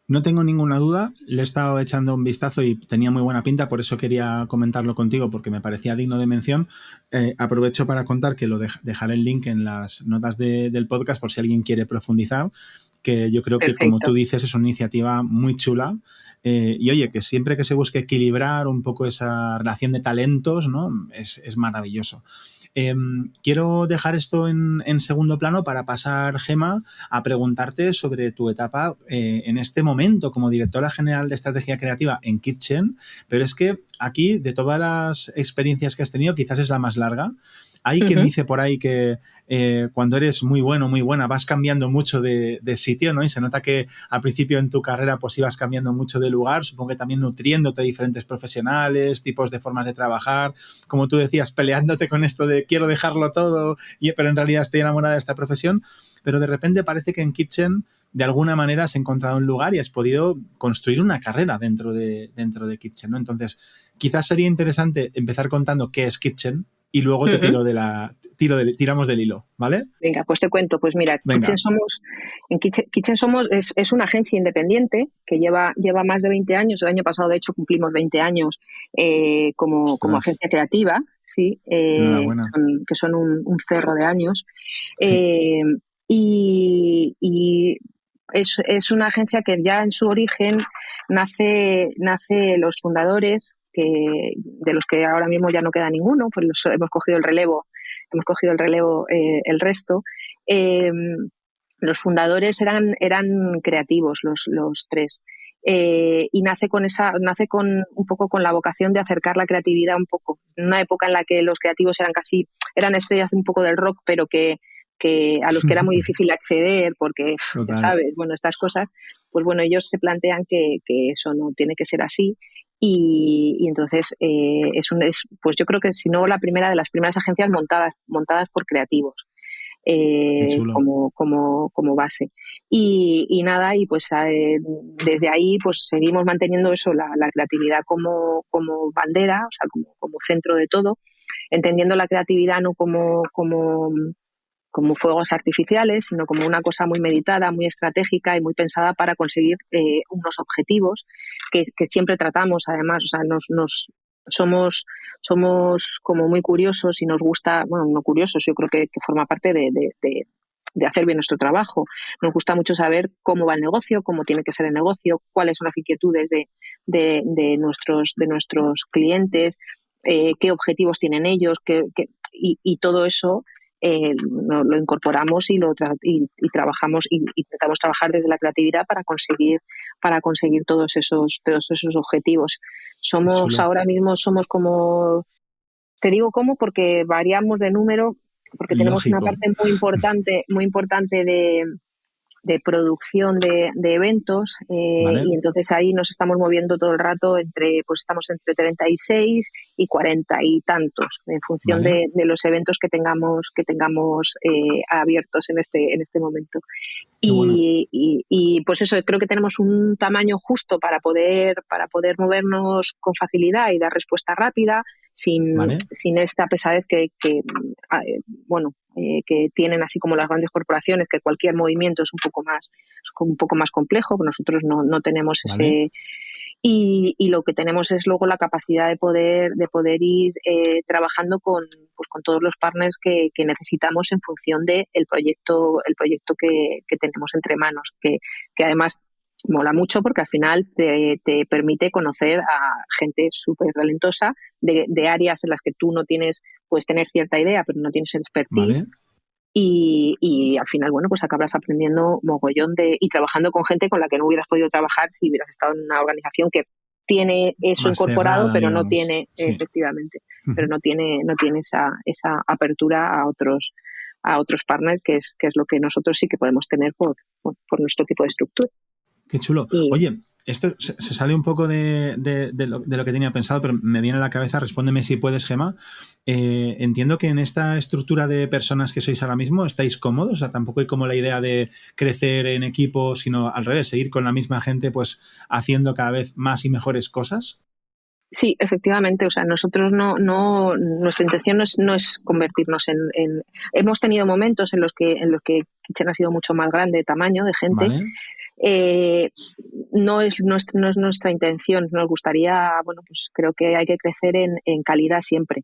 no tengo ninguna duda, le he estado echando un vistazo y tenía muy buena pinta, por eso quería comentarlo contigo, porque me parecía digno de mención. Aprovecho para contar que dejaré el link en las notas del podcast por si alguien quiere profundizar, que yo creo que, como tú Perfecto. dices, es una iniciativa muy chula. Y oye, que siempre que se busque equilibrar un poco esa relación de talentos, ¿no? Es maravilloso. Quiero dejar esto en segundo plano para pasar, Gema, a preguntarte sobre tu etapa en este momento como directora general de estrategia creativa en Kitchen, pero es que aquí, de todas las experiencias que has tenido, quizás es la más larga. Hay quien Ujú. dice por ahí que cuando eres muy bueno, muy buena, vas cambiando mucho de sitio, ¿no? Y se nota que al principio en tu carrera pues ibas cambiando mucho de lugar, supongo que también nutriéndote de diferentes profesionales, tipos de formas de trabajar, como tú decías, peleándote con esto de quiero dejarlo todo, pero en realidad estoy enamorada de esta profesión, pero de repente parece que en Kitchen de alguna manera has encontrado un lugar y has podido construir una carrera dentro de Kitchen, ¿no? Entonces, quizás sería interesante empezar contando qué es Kitchen y luego te Ujú. tiramos del hilo, ¿vale? Venga, pues te cuento. Pues mira, Venga, Kitchen Somos es una agencia independiente que lleva más de 20 años. El año pasado, de hecho, cumplimos 20 años como ostras, agencia creativa, sí, enhorabuena. que son un cerro de años. Sí, Eh, y es una agencia que ya en su origen nace los fundadores, de los que ahora mismo ya no queda ninguno, pues hemos cogido el relevo el resto. Eh, los fundadores eran creativos, los tres. Y nace con un poco con la vocación de acercar la creatividad un poco. En una época en la que los creativos eran estrellas un poco del rock, pero que a los que era muy difícil acceder, porque ya total. sabes, bueno, estas cosas, pues bueno, ellos se plantean que eso no tiene que ser así. Y entonces pues yo creo que si no la primera de las primeras agencias montadas por creativos Qué chulo. como base. Y nada, y pues desde ahí pues seguimos manteniendo eso, la creatividad como bandera, o sea, como centro de todo, entendiendo la creatividad no como fuegos artificiales, sino como una cosa muy meditada, muy estratégica y muy pensada para conseguir unos objetivos que siempre tratamos, además, o sea, somos como muy curiosos y nos gusta, bueno, no curiosos, yo creo que forma parte de hacer bien nuestro trabajo. Nos gusta mucho saber cómo va el negocio, cómo tiene que ser el negocio, cuáles son las inquietudes de nuestros clientes, qué objetivos tienen ellos, y todo eso lo incorporamos y trabajamos y intentamos trabajar desde la creatividad para conseguir todos esos objetivos. Ahora mismo somos como, te digo cómo, porque variamos de número, porque tenemos una Lógico. parte muy importante de producción de eventos, ¿Vale? y entonces ahí nos estamos moviendo todo el rato pues estamos entre 36 y 40 y tantos, en función ¿Vale? de los eventos que tengamos abiertos en este momento. Qué bueno. Y pues eso, creo que tenemos un tamaño justo para poder movernos con facilidad y dar respuesta rápida, ¿Vale? sin esta pesadez que tienen así como las grandes corporaciones, que cualquier movimiento es un poco más complejo. Nosotros no tenemos ¿Vale? ese. Y lo que tenemos es luego la capacidad de poder ir trabajando pues con todos los partners que necesitamos en función del proyecto que tenemos entre manos, que además mola mucho porque al final te permite conocer a gente súper talentosa de áreas en las que tú no tienes, puedes tener cierta idea, pero no tienes expertise. ¿Vale? Y al final, bueno, pues acabas aprendiendo mogollón y trabajando con gente con la que no hubieras podido trabajar si hubieras estado en una organización que tiene eso Más incorporado, cerrada, pero no digamos. tiene, Sí. efectivamente, pero no tiene esa apertura a otros partners, que es lo que nosotros sí que podemos tener por nuestro tipo de estructura. Qué chulo. Y, Oye, esto se sale un poco de lo que tenía pensado, pero me viene a la cabeza, respóndeme si puedes, Gemma. Entiendo que en esta estructura de personas que sois ahora mismo estáis cómodos, o sea, tampoco hay como la idea de crecer en equipo, sino al revés, seguir con la misma gente, pues haciendo cada vez más y mejores cosas. sí, efectivamente, o sea, nosotros nuestra intención no es convertirnos en. Hemos tenido momentos en los que Kitchen ha sido mucho más grande de tamaño, de gente. ¿Vale? No es nuestra intención. Nos gustaría, bueno, pues creo que hay que crecer en calidad siempre,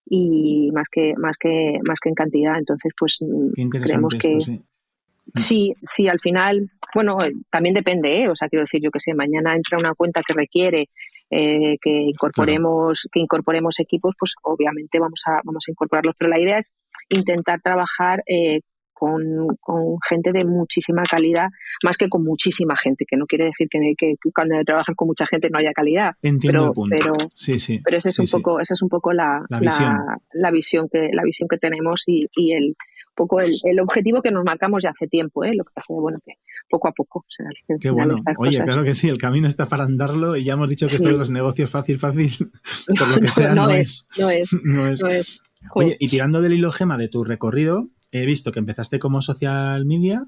y más que en cantidad. Entonces, pues Qué creemos interesante esto, que sí. sí, al final, bueno, también depende, ¿eh? O sea, quiero decir, yo que sé, mañana entra una cuenta que requiere que Claro. incorporemos equipos, pues obviamente vamos a incorporarlos, pero la idea es intentar trabajar con gente de muchísima calidad, más que con muchísima gente, que no quiere decir que cuando trabajan con mucha gente no haya calidad, Entiendo el punto. Sí, sí, pero esa sí, sí. es un poco La visión. la visión que tenemos, y el poco el objetivo que nos marcamos ya hace tiempo, ¿eh? Lo que pasa es, bueno, que poco a poco, o sea, al Qué final bueno. estas Oye, cosas. claro que sí, el camino está para andarlo y ya hemos dicho que esto de Sí, los negocios fácil, por lo que sea, no no es, es. no es, No es. no es. Jo. Oye, y tirando del hilo, Gema, de tu recorrido, he visto que empezaste como social media,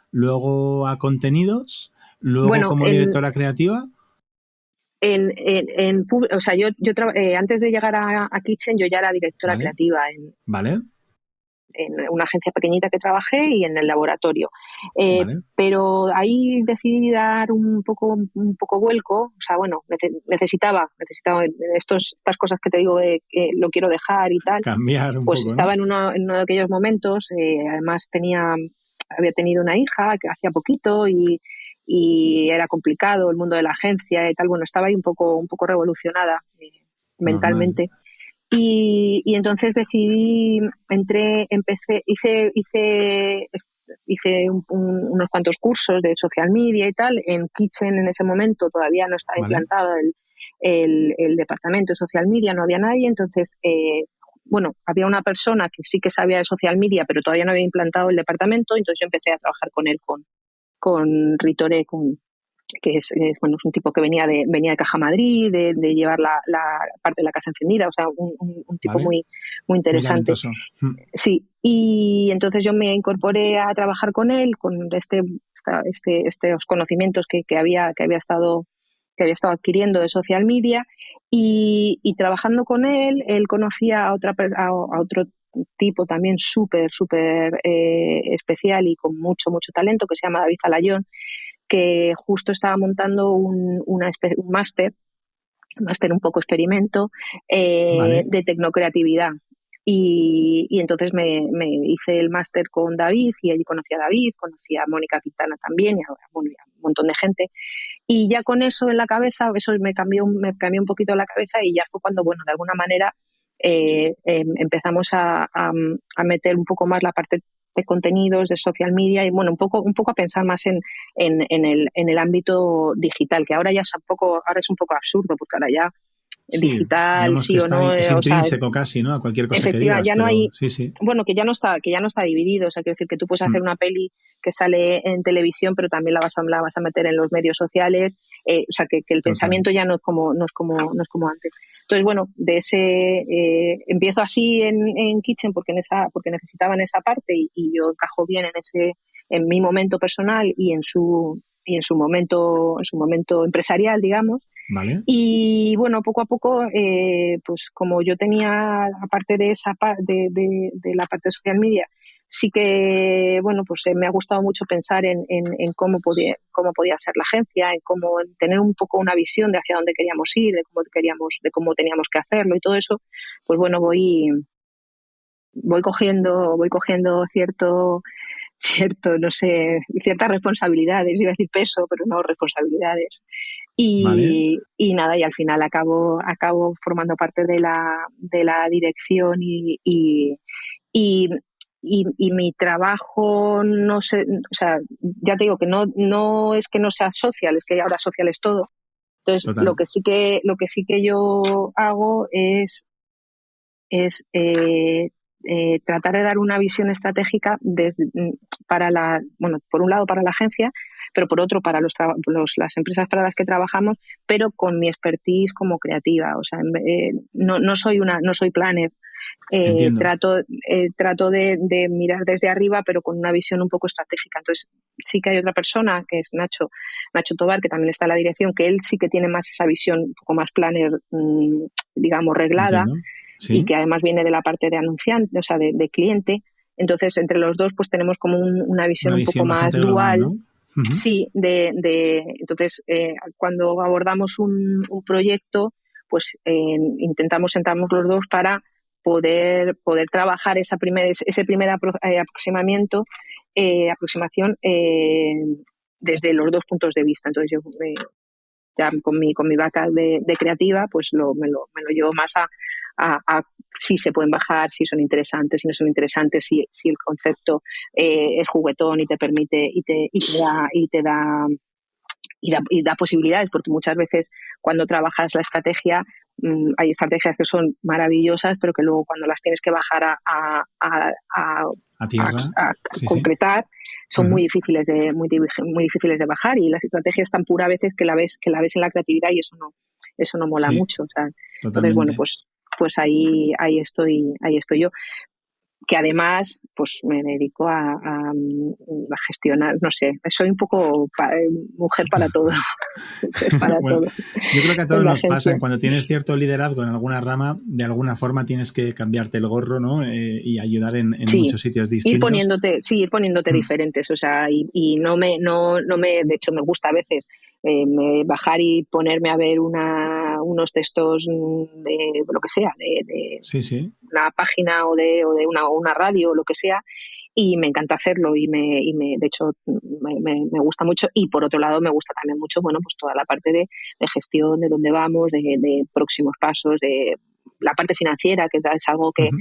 luego a contenidos, luego Bueno, como directora creativa. o sea, antes de llegar a Kitchen, yo ya era directora ¿Vale? creativa ¿Vale? en una agencia pequeñita que trabajé y en el laboratorio. ¿Vale? Pero ahí decidí dar un poco vuelco. O sea, bueno, necesitaba estas cosas que te digo, que lo quiero dejar y tal. Cambiar un Pues poco, ¿no? estaba en uno de aquellos momentos. Además había tenido una hija que hacía poquito, y era complicado el mundo de la agencia y tal. Bueno, estaba ahí un poco revolucionada Normal. mentalmente. Y entonces hice unos cuantos cursos de social media y tal. En Kitchen en ese momento todavía no estaba ¿Vale? implantado el departamento de social media, no había nadie. Entonces, bueno, había una persona que sí que sabía de social media, pero todavía no había implantado el departamento. Entonces yo empecé a trabajar con él, con Ritore, que bueno, es un tipo que venía de Caja Madrid, de llevar la parte de la casa encendida, o sea, un tipo ¿Vale? muy Muy interesante. talentoso. Sí, y entonces yo me incorporé a trabajar con él, con estos conocimientos que había estado adquiriendo de social media, y trabajando con él conocía a otro tipo también súper especial y con mucho talento, que se llama David Alayón, que justo estaba montando un máster un poco experimento, ¿Vale? de tecnocreatividad. Y entonces me hice el máster con David, y allí conocí a David, conocí a Mónica Quintana también, y bueno, a un montón de gente. Y ya con eso en la cabeza, eso me cambió un poquito la cabeza, y ya fue cuando, bueno, de alguna manera empezamos a meter un poco más la parte de contenidos, de social media y bueno, un poco a pensar más en el ámbito digital, que ahora ya es ahora es un poco absurdo, porque ahora ya Sí, digital, digamos que sí o no, es o sea, intrínseco casi, ¿no? A cualquier cosa que efectiva, digas, ya no pero hay, sí, sí. bueno, que ya no está dividido, o sea, quiero decir que tú puedes hacer Mm, una peli que sale en televisión, pero también la vas a meter en los medios sociales, o sea, que el total. pensamiento ya no es como antes. Entonces, bueno, de ese empiezo así en Kitchen porque necesitaban esa parte y yo encajo bien en mi momento personal y en su momento empresarial, digamos. ¿Vale? Y bueno, poco a poco, pues como yo tenía, aparte de esa de la parte de social media, sí que, bueno, pues me ha gustado mucho pensar en cómo podía ser la agencia, en cómo en tener un poco una visión de hacia dónde queríamos ir, de cómo teníamos que hacerlo y todo eso. Pues bueno, voy cogiendo cierto, no sé, ciertas responsabilidades, iba a decir peso, pero no responsabilidades. ¿Vale? Y nada, y al final acabo formando parte de la dirección y, y mi trabajo no sé, o sea, ya te digo que no es que no sea social, es que ahora social es todo. Entonces, Total. lo que sí que yo hago es tratar de dar una visión estratégica para bueno, por un lado para la agencia, pero por otro para las empresas para las que trabajamos, pero con mi expertise como creativa. O sea, no soy planner. Entiendo. Trato de mirar desde arriba, pero con una visión un poco estratégica. Entonces, sí que hay otra persona, que es Nacho Tobar, que también está en la dirección, que él sí que tiene más esa visión un poco más planner, digamos, reglada, Entiendo. y Sí. que además viene de la parte de anunciante, o sea, de cliente. Entonces, entre los dos, pues tenemos como una visión Una un poco visión más bastante global, dual. ¿no? Ujú. Sí, entonces, cuando abordamos un proyecto, pues intentamos sentarnos los dos para poder trabajar ese primer aproximación desde los dos puntos de vista. Entonces, yo ya con mi vaca de creativa, pues me lo llevo más a si se pueden bajar, si son interesantes, si no son interesantes, si el concepto es juguetón y te permite y da posibilidades, porque muchas veces cuando trabajas la estrategia, hay estrategias que son maravillosas, pero que luego cuando las tienes que bajar A tierra. a Sí, sí. concretar, son Ujú. muy difíciles de bajar, y la estrategia es tan pura a veces que la ves en la creatividad y eso no mola Sí, mucho. O sea, entonces, bueno, totalmente. pues ahí estoy yo, que además pues me dedico a gestionar, no sé, soy un poco mujer para todo, mujer para Bueno, todo yo creo que a todos en la nos pasa, agencia. en cuando tienes cierto liderazgo en alguna rama, de alguna forma tienes que cambiarte el gorro, ¿no? Y ayudar en Sí, muchos sitios distintos. ir poniéndote Mm, diferentes, o sea, y de hecho me gusta a veces bajar y ponerme a ver unos textos de lo que sea, de sí, sí. una página o de una radio o lo que sea, y me encanta hacerlo de hecho me gusta mucho. Y por otro lado me gusta también mucho, bueno, pues toda la parte de gestión, de dónde vamos, de próximos pasos, de la parte financiera, que es algo Ujú.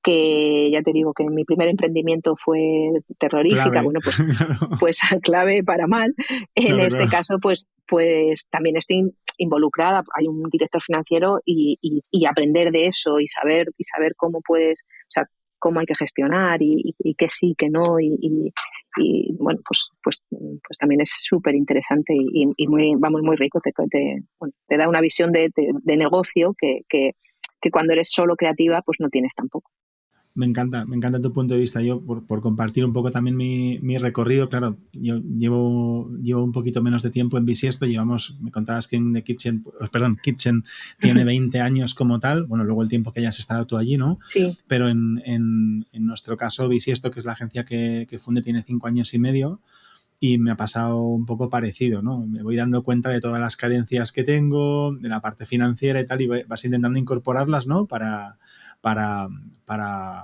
que ya te digo que mi primer emprendimiento fue terrorífica, Clave. bueno, Claro, pues clave para mal. En claro, este claro. caso, pues también estoy involucrada, hay un director financiero y aprender de eso y saber cómo puedes, o sea, cómo hay que gestionar y qué sí, qué no, bueno, pues también es súper interesante y vamos, muy rico, bueno, te da una visión de negocio que cuando eres solo creativa, pues no tienes tampoco. Me encanta tu punto de vista. Yo, por compartir un poco también mi recorrido, claro, yo llevo un poquito menos de tiempo en Bisiesto. Me contabas que en The Kitchen, Kitchen tiene 20 años como tal. Bueno, luego el tiempo que hayas estado tú allí, ¿no? Sí, Pero en nuestro caso, Bisiesto, que es la agencia que funde, tiene 5 años y medio. Y me ha pasado un poco parecido, ¿no? Me voy dando cuenta de todas las carencias que tengo, de la parte financiera y tal, y vas intentando incorporarlas, ¿no? para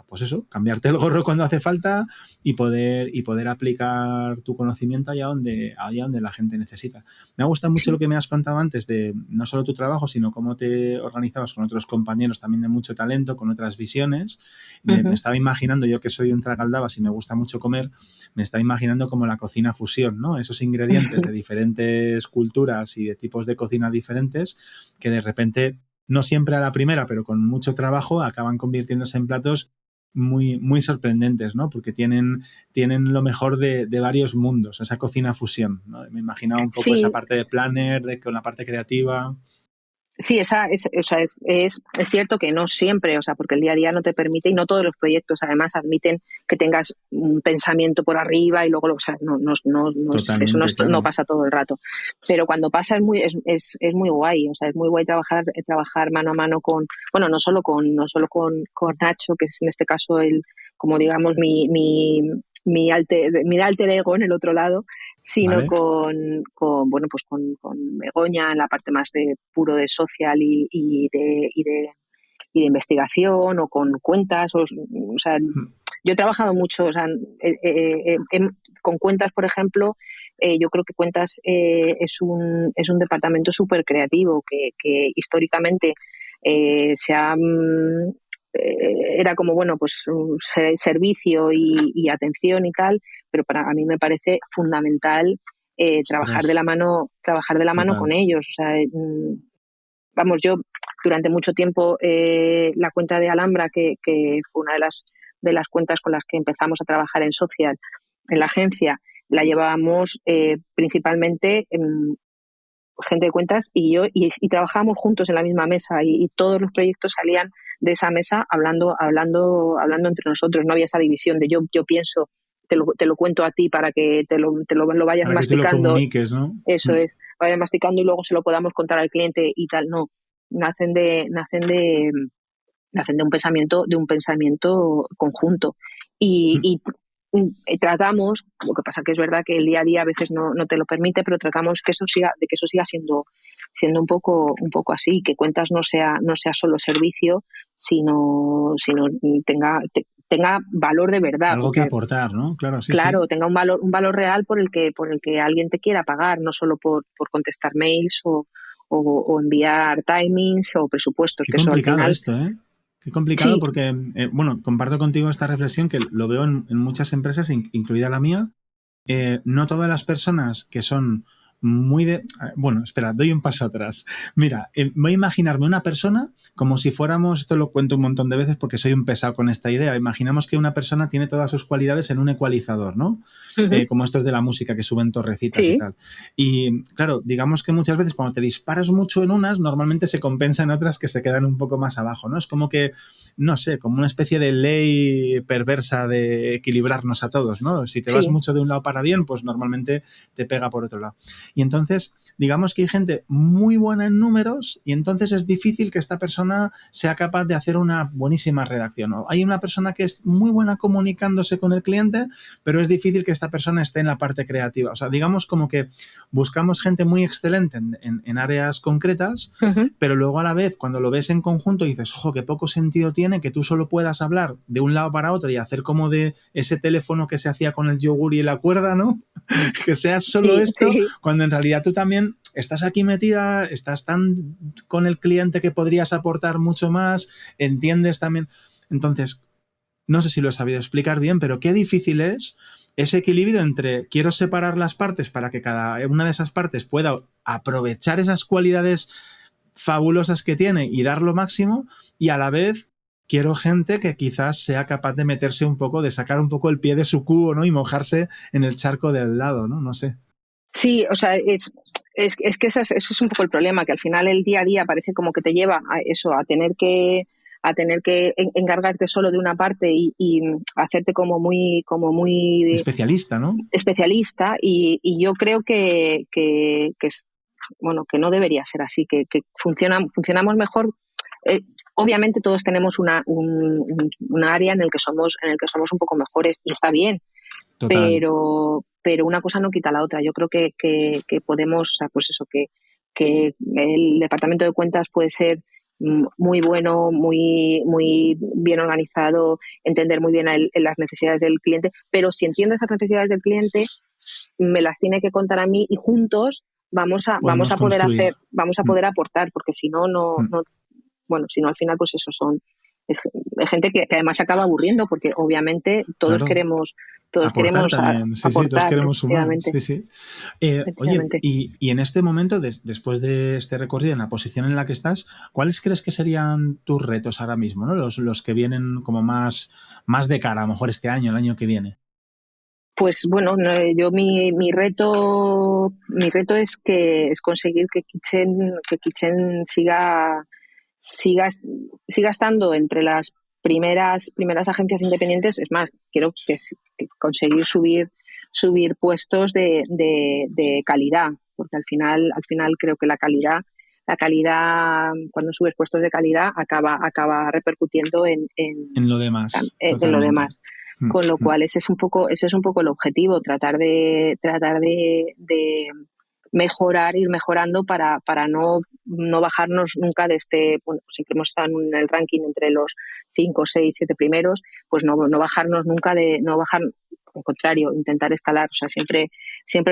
pues eso, cambiarte el gorro cuando hace falta y poder aplicar tu conocimiento allá donde la gente necesita. Me ha gustado mucho lo que me has contado antes de no solo tu trabajo, sino cómo te organizabas con otros compañeros también de mucho talento, con otras visiones. Me estaba imaginando, yo que soy un tragaldabas y me gusta mucho comer, me estaba imaginando como la cocina fusión, ¿no? Esos ingredientes de diferentes culturas y de tipos de cocina diferentes que de repente, no siempre a la primera, pero con mucho trabajo, acaban convirtiéndose en platos muy, muy sorprendentes, ¿no? Porque tienen lo mejor de varios mundos, esa cocina fusión, ¿no? Me imaginaba un poco esa Sí, parte de planner, con la parte creativa. sí, o sea, es cierto que no siempre, o sea, porque el día a día no te permite y no todos los proyectos además admiten que tengas un pensamiento por arriba y luego, o sea, eso Totalmente, no claro. pasa todo el rato. Pero cuando pasa es muy guay, o sea, es muy guay trabajar mano a mano con, bueno, no solo con Nacho, que es en este caso como digamos, mi alter ego en el otro lado, sino ¿Vale? bueno, pues con Begoña en la parte más de puro de social y de investigación, o con cuentas, o sea, yo he trabajado mucho, o sea, con cuentas, por ejemplo, yo creo que cuentas es un departamento súper creativo que históricamente era como, bueno, pues un servicio y atención y tal, pero para a mí me parece fundamental Ostras, trabajar de la mano con total. ellos. O sea, vamos, yo durante mucho tiempo la cuenta de Alhambra, que fue una de las cuentas con las que empezamos a trabajar en Social, en la agencia, la llevábamos principalmente gente de cuentas y yo, y trabajábamos juntos en la misma mesa, y todos los proyectos salían de esa mesa hablando entre nosotros. No había esa división de yo pienso, te lo cuento a ti para que lo vayas Para que tú lo masticando, comuniques, ¿no? eso es, vayas masticando y luego se lo podamos contar al cliente y tal. No, nacen de, nacen de, nacen de un pensamiento conjunto. Y tratamos, lo que pasa que es verdad que el día a día a veces no te lo permite, pero tratamos de que eso siga siendo un poco así, que cuentas no sea solo servicio, sino tenga valor de verdad, Algo que porque aportar, ¿no? Claro, sí, sí. claro, tenga un valor real por el que alguien te quiera pagar, no solo por contestar mails o enviar timings o presupuestos, Qué que eso al complicado final esto, ¿eh? Qué complicado sí. porque, bueno, comparto contigo esta reflexión que lo veo en muchas empresas, incluida la mía. No todas las personas que son muy de... Bueno, espera, doy un paso atrás. Mira, voy a imaginarme una persona como si fuéramos, esto lo cuento un montón de veces porque soy un pesado con esta idea, imaginamos que una persona tiene todas sus cualidades en un ecualizador, ¿no? Ujú. Como estos de la música que suben torrecitas y Sí, tal. Y claro, digamos que muchas veces cuando te disparas mucho en unas, normalmente se compensa en otras que se quedan un poco más abajo, ¿no? Es como que, no sé, como una especie de ley perversa de equilibrarnos a todos, ¿no? Si te vas sí, mucho de un lado para bien, pues normalmente te pega por otro lado. Y entonces, digamos que hay gente muy buena en números y entonces es difícil que esta persona sea capaz de hacer una buenísima redacción. O hay una persona que es muy buena comunicándose con el cliente, pero es difícil que esta persona esté en la parte creativa. O sea, digamos como que buscamos gente muy excelente en áreas concretas, ujú, pero luego a la vez cuando lo ves en conjunto dices, jo, qué poco sentido tiene que tú solo puedas hablar de un lado para otro y hacer como de ese teléfono que se hacía con el yogur y la cuerda, ¿no? Que seas solo sí, esto, sí. cuando en realidad tú también estás aquí metida, estás tan con el cliente que podrías aportar mucho más, entiendes también. Entonces, no sé si lo he sabido explicar bien, pero qué difícil es ese equilibrio entre quiero separar las partes para que cada una de esas partes pueda aprovechar esas cualidades fabulosas que tiene y dar lo máximo, y a la vez quiero gente que quizás sea capaz de meterse un poco, de sacar un poco el pie de su cubo, ¿no? Y mojarse en el charco del lado, ¿no? No sé. Sí, o sea, es que eso es un poco el problema, que al final el día a día parece como que te lleva a eso, a tener que encargarte solo de una parte y hacerte como muy Especialista, ¿no? especialista, y yo creo bueno, que no debería ser así, que funcionamos mejor. eh, Obviamente todos tenemos un área en el que somos un poco mejores y está bien, Total. pero una cosa no quita la otra. Yo creo que podemos, o sea, pues eso, que el departamento de cuentas puede ser muy bueno, muy bien organizado, entender muy bien las necesidades del cliente, pero si entiende esas necesidades del cliente, me las tiene que contar a mí y juntos vamos Podemos a poder construir. vamos a Mm, poder aportar, porque si no, mm. bueno, si no al final pues eso es, es gente que además se acaba aburriendo, porque obviamente Claro, todos aportar queremos también. Sí, sí, todos aportar, queremos sumar. efectivamente, Sí, sí. Oye, efectivamente. y en este momento, después de este recorrido, en la posición en la que estás, ¿cuáles crees que serían tus retos ahora mismo, ¿no? Los que vienen como más de cara, a lo mejor este año, el año que viene. Pues bueno, yo mi reto es conseguir que Kitchen siga, siga estando entre las primeras agencias independientes. Es más, quiero que conseguir subir puestos de calidad, porque al final creo que la calidad, cuando subes puestos de calidad, acaba repercutiendo En lo demás, en lo totalmente. demás. Mm, Con lo mm. cual ese es un poco el objetivo, tratar de mejorar, ir mejorando para no bajarnos nunca de bueno, siempre hemos estado en el ranking entre los 5, 6, 7 primeros, pues no bajarnos nunca no bajar, al contrario, intentar escalar, o sea, siempre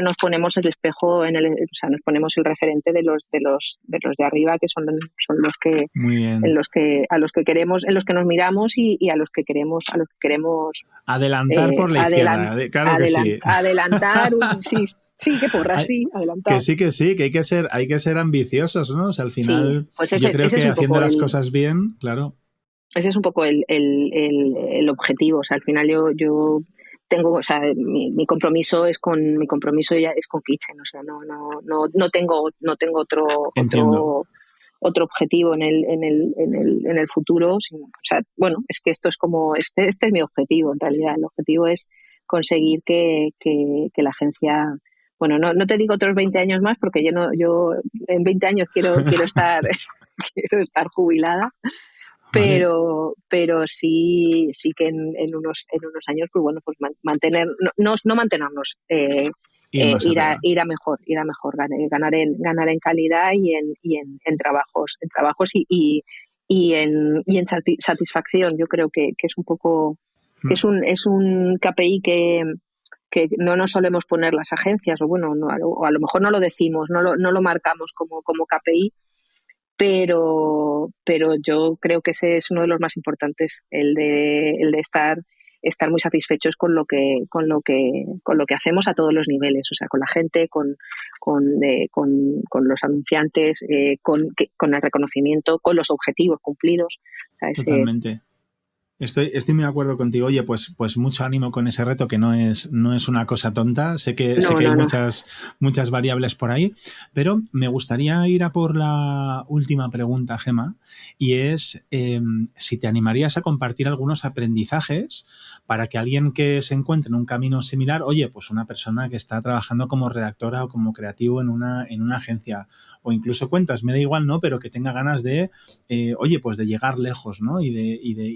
nos ponemos el espejo o sea, nos ponemos el referente de los de arriba, que son Muy bien. a los que queremos, en los que nos miramos y a los que queremos Adelantar por la izquierda, claro que sí. adelantar sí, sí, qué porra, Hay- sí, adelantar. que sí, que hay que ser ambiciosos, ¿no? O sea, al Sí, final, pues yo creo ese es que un haciendo poco las cosas bien, claro, el objetivo. O sea, al final yo tengo, o sea, mi compromiso mi compromiso ya es con Kitchen. O sea, no tengo entiendo. otro objetivo en el futuro. O sea, bueno, es que esto es como, este es mi objetivo en realidad. El objetivo es conseguir que la agencia, bueno, no te digo otros 20 años más, porque yo en 20 años quiero estar, quiero estar jubilada, Vale, pero sí que en unos años, pues bueno, pues mantener, no mantenernos, ir más arriba. ir a mejor, ganar en calidad en trabajos y en satisfacción. Yo creo que es un poco, que Mm. es un KPI que no nos solemos poner las agencias, o bueno, o a lo mejor no lo decimos, no lo marcamos como KPI, pero yo creo que ese es uno de los más importantes, el de estar muy satisfechos con lo que hacemos a todos los niveles, o sea, con la gente, con los anunciantes, con el reconocimiento, con los objetivos cumplidos. O sea, Totalmente. Estoy muy de acuerdo contigo. Oye, pues mucho ánimo con ese reto, que no es una cosa tonta. Sé que hay no. muchas variables por ahí, pero me gustaría ir a por la última pregunta, Gema, y es si te animarías a compartir algunos aprendizajes para que alguien que se encuentre en un camino similar, oye, pues una persona que está trabajando como redactora o como creativo en una agencia, o incluso cuentas, me da igual, ¿no? Pero que tenga ganas de oye, pues de llegar lejos, ¿no? Y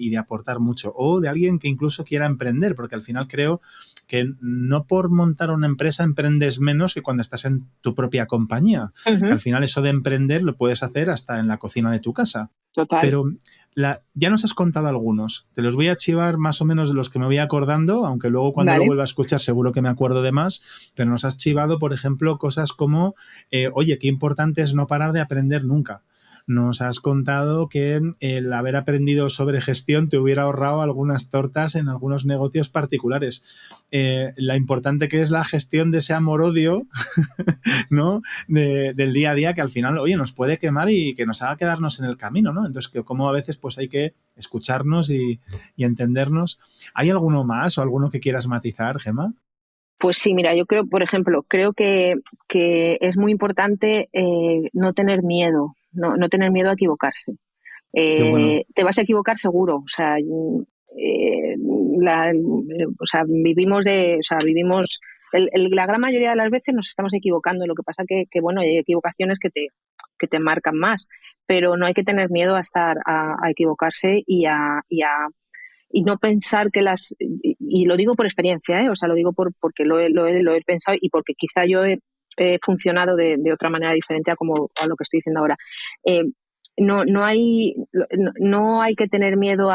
de aportar mucho. O de alguien que incluso quiera emprender, porque al final creo que no por montar una empresa emprendes menos que cuando estás en tu propia compañía. Que Uh-huh, al final eso de emprender lo puedes hacer hasta en la cocina de tu casa. total. Pero ya nos has contado algunos. Te los voy a chivar más o menos de los que me voy acordando, aunque luego cuando lo Vale. vuelva a escuchar seguro que me acuerdo de más. Pero nos has chivado, por ejemplo, cosas como, oye, qué importante es no parar de aprender nunca. Nos has contado que el haber aprendido sobre gestión te hubiera ahorrado algunas tortas en algunos negocios particulares. La importante que es la gestión de ese amor-odio, ¿no? Del día a día, que al final, oye, nos puede quemar y que nos haga quedarnos en el camino, ¿no? Entonces, que como a veces pues hay que escucharnos y entendernos. ¿Hay alguno más o alguno que quieras matizar, Gemma? Pues sí, mira, yo creo, por ejemplo, creo que es muy importante no tener miedo, no tener miedo a equivocarse. Qué bueno. Te vas a equivocar seguro, o sea, eh, o sea, vivimos, la gran mayoría de las veces nos estamos equivocando, lo que pasa que bueno, hay equivocaciones que te marcan más, pero no hay que tener miedo a equivocarse y no pensar y lo digo por experiencia, o sea, lo digo porque lo he pensado y porque quizá yo he funcionado de otra manera diferente a lo que estoy diciendo ahora. Eh, no hay que tener miedo o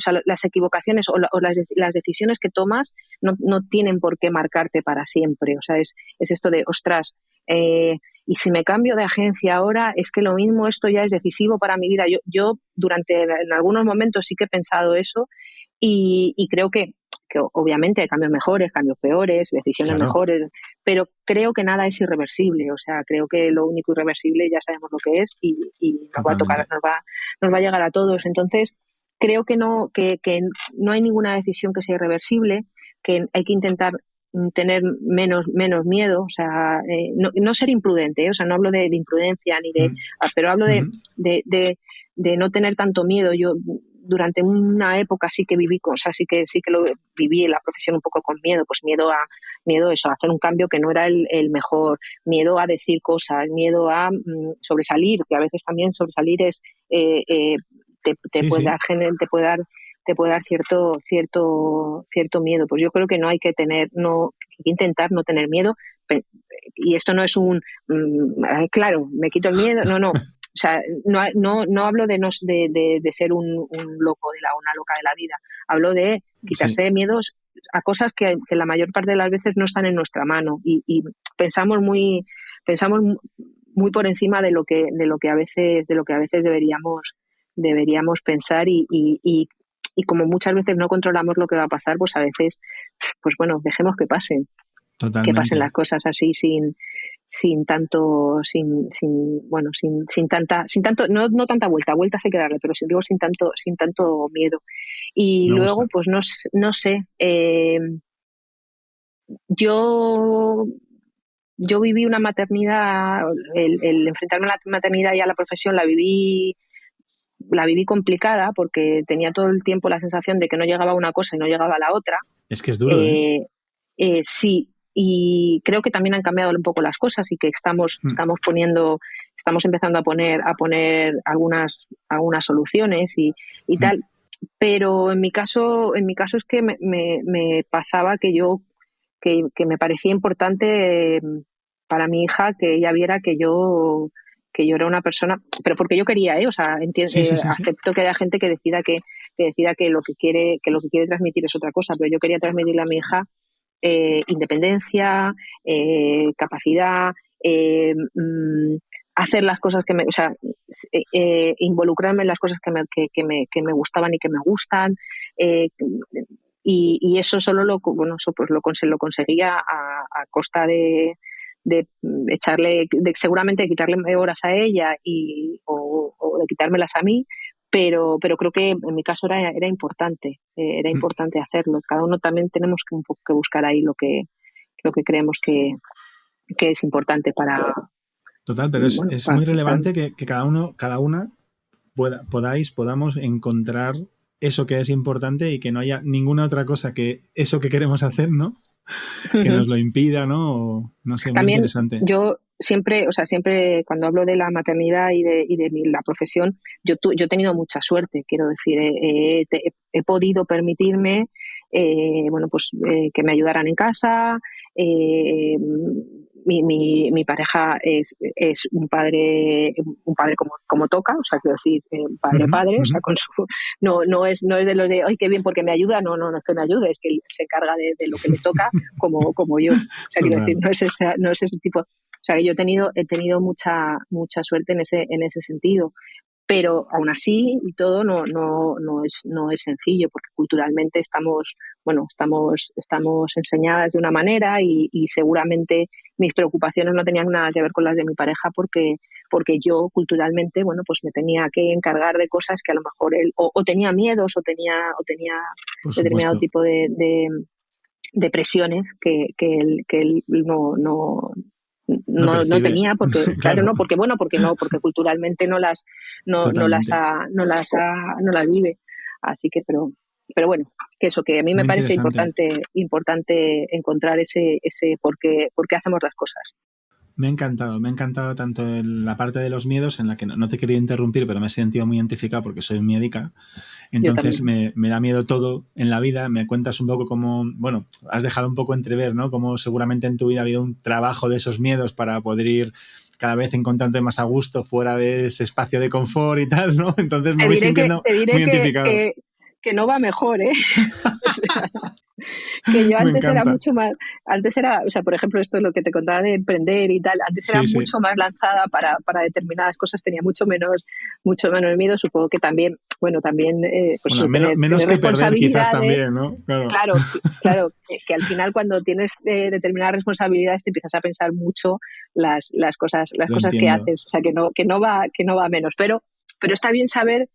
sea, las equivocaciones o las decisiones que tomas no tienen por qué marcarte para siempre. O sea, es esto de, ostras, y si me cambio de agencia ahora, es que lo mismo, esto ya es decisivo para mi vida. Yo en algunos momentos sí que he pensado eso y creo que obviamente hay cambios mejores, cambios peores, decisiones Claro, mejores, pero creo que nada es irreversible. O sea, creo que lo único irreversible ya sabemos lo que es y nos va a tocar, totalmente. nos va a llegar a todos. Entonces, creo que no hay ninguna decisión que sea irreversible, que hay que intentar tener menos miedo, o sea, no ser imprudente, o sea, no hablo de imprudencia ni de, Mm, pero hablo ujú. de, de, de no tener tanto miedo. Yo durante una época sí que viví, o sea, sí que lo viví en la profesión un poco con miedo, pues miedo eso, a hacer un cambio que no era el mejor, miedo a decir cosas, miedo a sobresalir, que a veces también sobresalir es te Sí, puede dar sí, te puede dar cierto miedo. Pues yo creo que no hay que tener, no, hay que intentar no tener miedo. Y esto no es claro, me quito el miedo, no. O sea, no hablo de ser un loco, una loca de la vida. Hablo de sí. quitarse de miedos a cosas que la mayor parte de las veces no están en nuestra mano y pensamos muy por encima de lo que a veces deberíamos pensar y como muchas veces no controlamos lo que va a pasar, pues a veces, pues bueno, dejemos que pasen Totalmente. las cosas así sin tanto, bueno, sin tanto, no tanta vueltas hay que darle, pero digo sin tanto miedo. Y Me luego, gusta. pues no sé, yo, yo viví una maternidad, el enfrentarme a la maternidad y a la profesión la viví complicada porque tenía todo el tiempo la sensación de que no llegaba a una cosa y no llegaba a la otra. Es que es duro, ¿eh? Sí, y creo que también han cambiado un poco las cosas y que Mm, estamos empezando a poner algunas soluciones y mm. tal. Pero en mi caso es que me pasaba que me parecía importante para mi hija que ella viera que yo era una persona, pero porque yo quería, ¿eh? O sea, Sí, sí, sí, sí. acepto que haya gente que decida que lo que quiere transmitir es otra cosa, pero yo quería transmitirle a mi hija independencia, capacidad, hacer las cosas o sea, involucrarme en las cosas que me gustaban y que me gustan. eh, y eso solo lo conseguía a costa de echarle, seguramente de quitarle horas a ella o de quitármelas a mí, pero creo que en mi caso era Mm. importante hacerlo. Cada uno también tenemos que un poco que buscar ahí lo que creemos que es importante Total, pero bueno, es muy relevante que cada una podamos encontrar eso que es importante y que no haya ninguna otra cosa que eso que queremos hacer, ¿no? Que nos lo impida, ¿no? O, no sé, muy También interesante. yo siempre, o sea, siempre cuando hablo de la maternidad y de la profesión, yo he tenido mucha suerte, quiero decir, he podido permitirme, bueno, pues que me ayudaran en casa. Mi pareja es un padre como toca, o sea, quiero decir, un padre Ujú, padre, o ujú. sea, no es de los de, ay, qué bien porque me ayuda, no es que me ayude, es que él se encarga de lo que le toca como yo. O sea, quiero decir, Total. no es ese tipo. O sea, que yo he tenido mucha suerte en ese sentido. Pero aún así y todo no es sencillo porque culturalmente estamos enseñadas de una manera y seguramente mis preocupaciones no tenían nada que ver con las de mi pareja porque yo culturalmente, bueno, pues me tenía que encargar de cosas que a lo mejor él o tenía miedos o tenía Por determinado supuesto. tipo de presiones que él No no percibe. tenía porque claro, Claro, no porque bueno porque culturalmente totalmente. no las vive. Así que pero bueno, que eso, que a mí me Muy parece interesante. importante encontrar ese por qué hacemos las cosas. Me ha encantado tanto la parte de los miedos, en la que no te quería interrumpir, pero me he sentido muy identificado porque soy médica. Yo Entonces también. me da miedo todo en la vida. Me cuentas un poco cómo, bueno, has dejado un poco entrever, ¿no? Cómo seguramente en tu vida ha habido un trabajo de esos miedos para poder ir cada vez encontrándote más a gusto fuera de ese espacio de confort y tal, ¿no? Entonces me voy sintiendo muy identificado. Que no va mejor, ¿eh? O sea, que yo antes era mucho más, o sea, por ejemplo, esto es lo que te contaba de emprender y tal, antes era mucho más lanzada para determinadas cosas, tenía mucho menos miedo, supongo que también, pues menos que perder quizás también, ¿no? Claro, que al final cuando tienes determinadas responsabilidades te empiezas a pensar mucho las cosas que haces, o sea, que no va a menos, pero está bien saber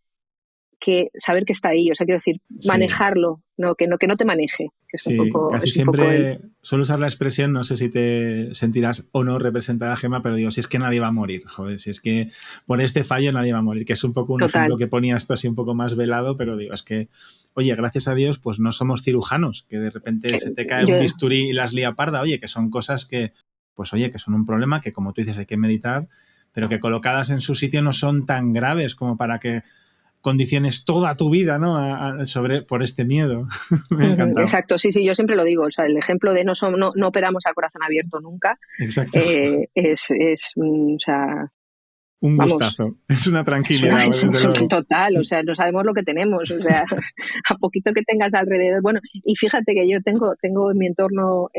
que está ahí, o sea, quiero decir, manejarlo, que no te maneje. Que es un poco, casi siempre suelo usar la expresión, no sé si te sentirás o no representada, Gemma, pero digo, si es que nadie va a morir, joder, si es que por este fallo nadie va a morir, que es un poco un ejemplo que ponía esto así un poco más velado, pero digo, es que, oye, gracias a Dios, pues no somos cirujanos, que de repente se te cae un bisturí y las lía parda, oye, que son cosas que, pues oye, que son un problema que, como tú dices, hay que meditar, pero que colocadas en su sitio no son tan graves como para que condiciones toda tu vida, ¿no? Por este miedo. Me ha encantado. Exacto, sí, yo siempre lo digo, o sea, el ejemplo de no operamos a corazón abierto nunca. Exacto. O sea, un gustazo, es una tranquilidad. Es total, o sea, no sabemos lo que tenemos, o sea, a poquito que tengas alrededor. Bueno, y fíjate que yo tengo en mi entorno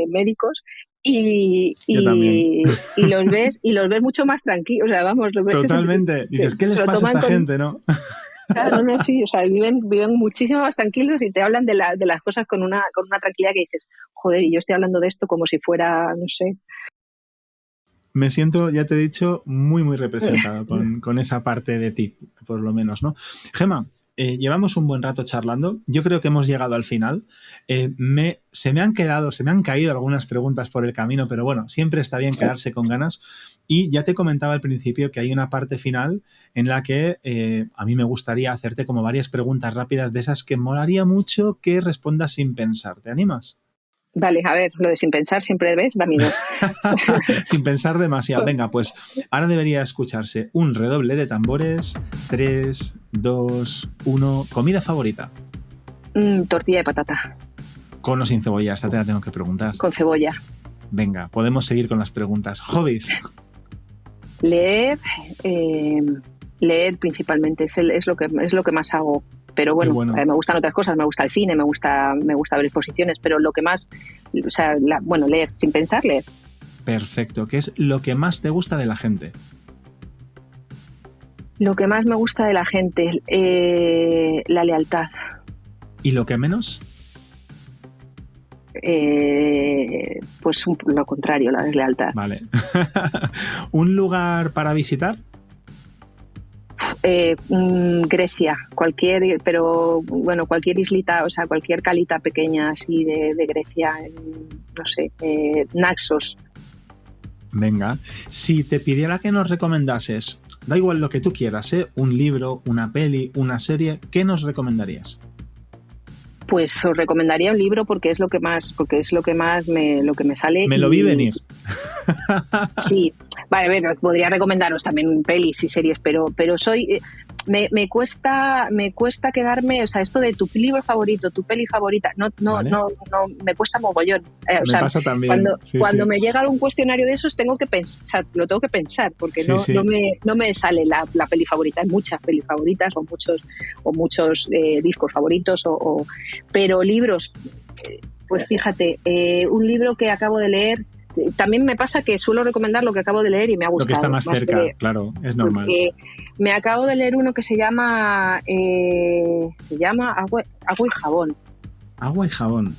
médicos y los ves mucho más tranquilos, o sea, vamos, los ves. Totalmente, dices, ¿qué les pasa a esta gente, no? Claro, no, sí, o sea, viven muchísimo más tranquilos y te hablan de las cosas con una tranquilidad que dices, joder, y yo estoy hablando de esto como si fuera, no sé. Me siento, ya te he dicho, muy, muy representado con esa parte de ti, por lo menos, ¿no? Gemma, llevamos un buen rato charlando. Yo creo que hemos llegado al final. Se me han caído algunas preguntas por el camino, pero bueno, siempre está bien quedarse con ganas. Y ya te comentaba al principio que hay una parte final en la que a mí me gustaría hacerte como varias preguntas rápidas de esas que molaría mucho que respondas sin pensar. ¿Te animas? Vale, a ver, lo de sin pensar siempre ves, da miedo. Sin pensar demasiado. Venga, pues ahora debería escucharse un redoble de tambores. 3, 2, 1. ¿Comida favorita? Tortilla de patata. ¿Con o sin cebolla? Esta te la tengo que preguntar. Con cebolla. Venga, podemos seguir con las preguntas. ¿Hobbies? Leer principalmente, es lo que más hago. Pero bueno. Me gustan otras cosas, me gusta el cine, me gusta ver exposiciones, pero lo que más, o sea, leer, sin pensar, leer. Perfecto. ¿Qué es lo que más te gusta de la gente? Lo que más me gusta de la gente, la lealtad. ¿Y lo que menos? Pues lo contrario, la deslealtad. Vale. ¿Un lugar para visitar? Grecia, cualquier islita, o sea, cualquier calita pequeña así de Grecia, no sé, Naxos. Venga, si te pidiera que nos recomendases, da igual lo que tú quieras, un libro, una peli, una serie, ¿qué nos recomendarías? Pues os recomendaría un libro porque es lo que más me sale. Me lo vi venir. Sí, vale, a ver, podría recomendaros también pelis y series, pero me cuesta quedarme, o sea, esto de tu libro favorito, tu peli favorita, no, me cuesta mogollón. Me pasa también. Cuando me llega algún cuestionario de esos lo tengo que pensar, porque no me sale la peli favorita. Hay muchas pelis favoritas o muchos discos favoritos, pero libros, pues fíjate, un libro que acabo de leer. También me pasa que suelo recomendar lo que acabo de leer y me ha gustado. Lo que está más cerca, claro, es normal. Me acabo de leer uno que se llama Agua y Jabón. Agua y Jabón.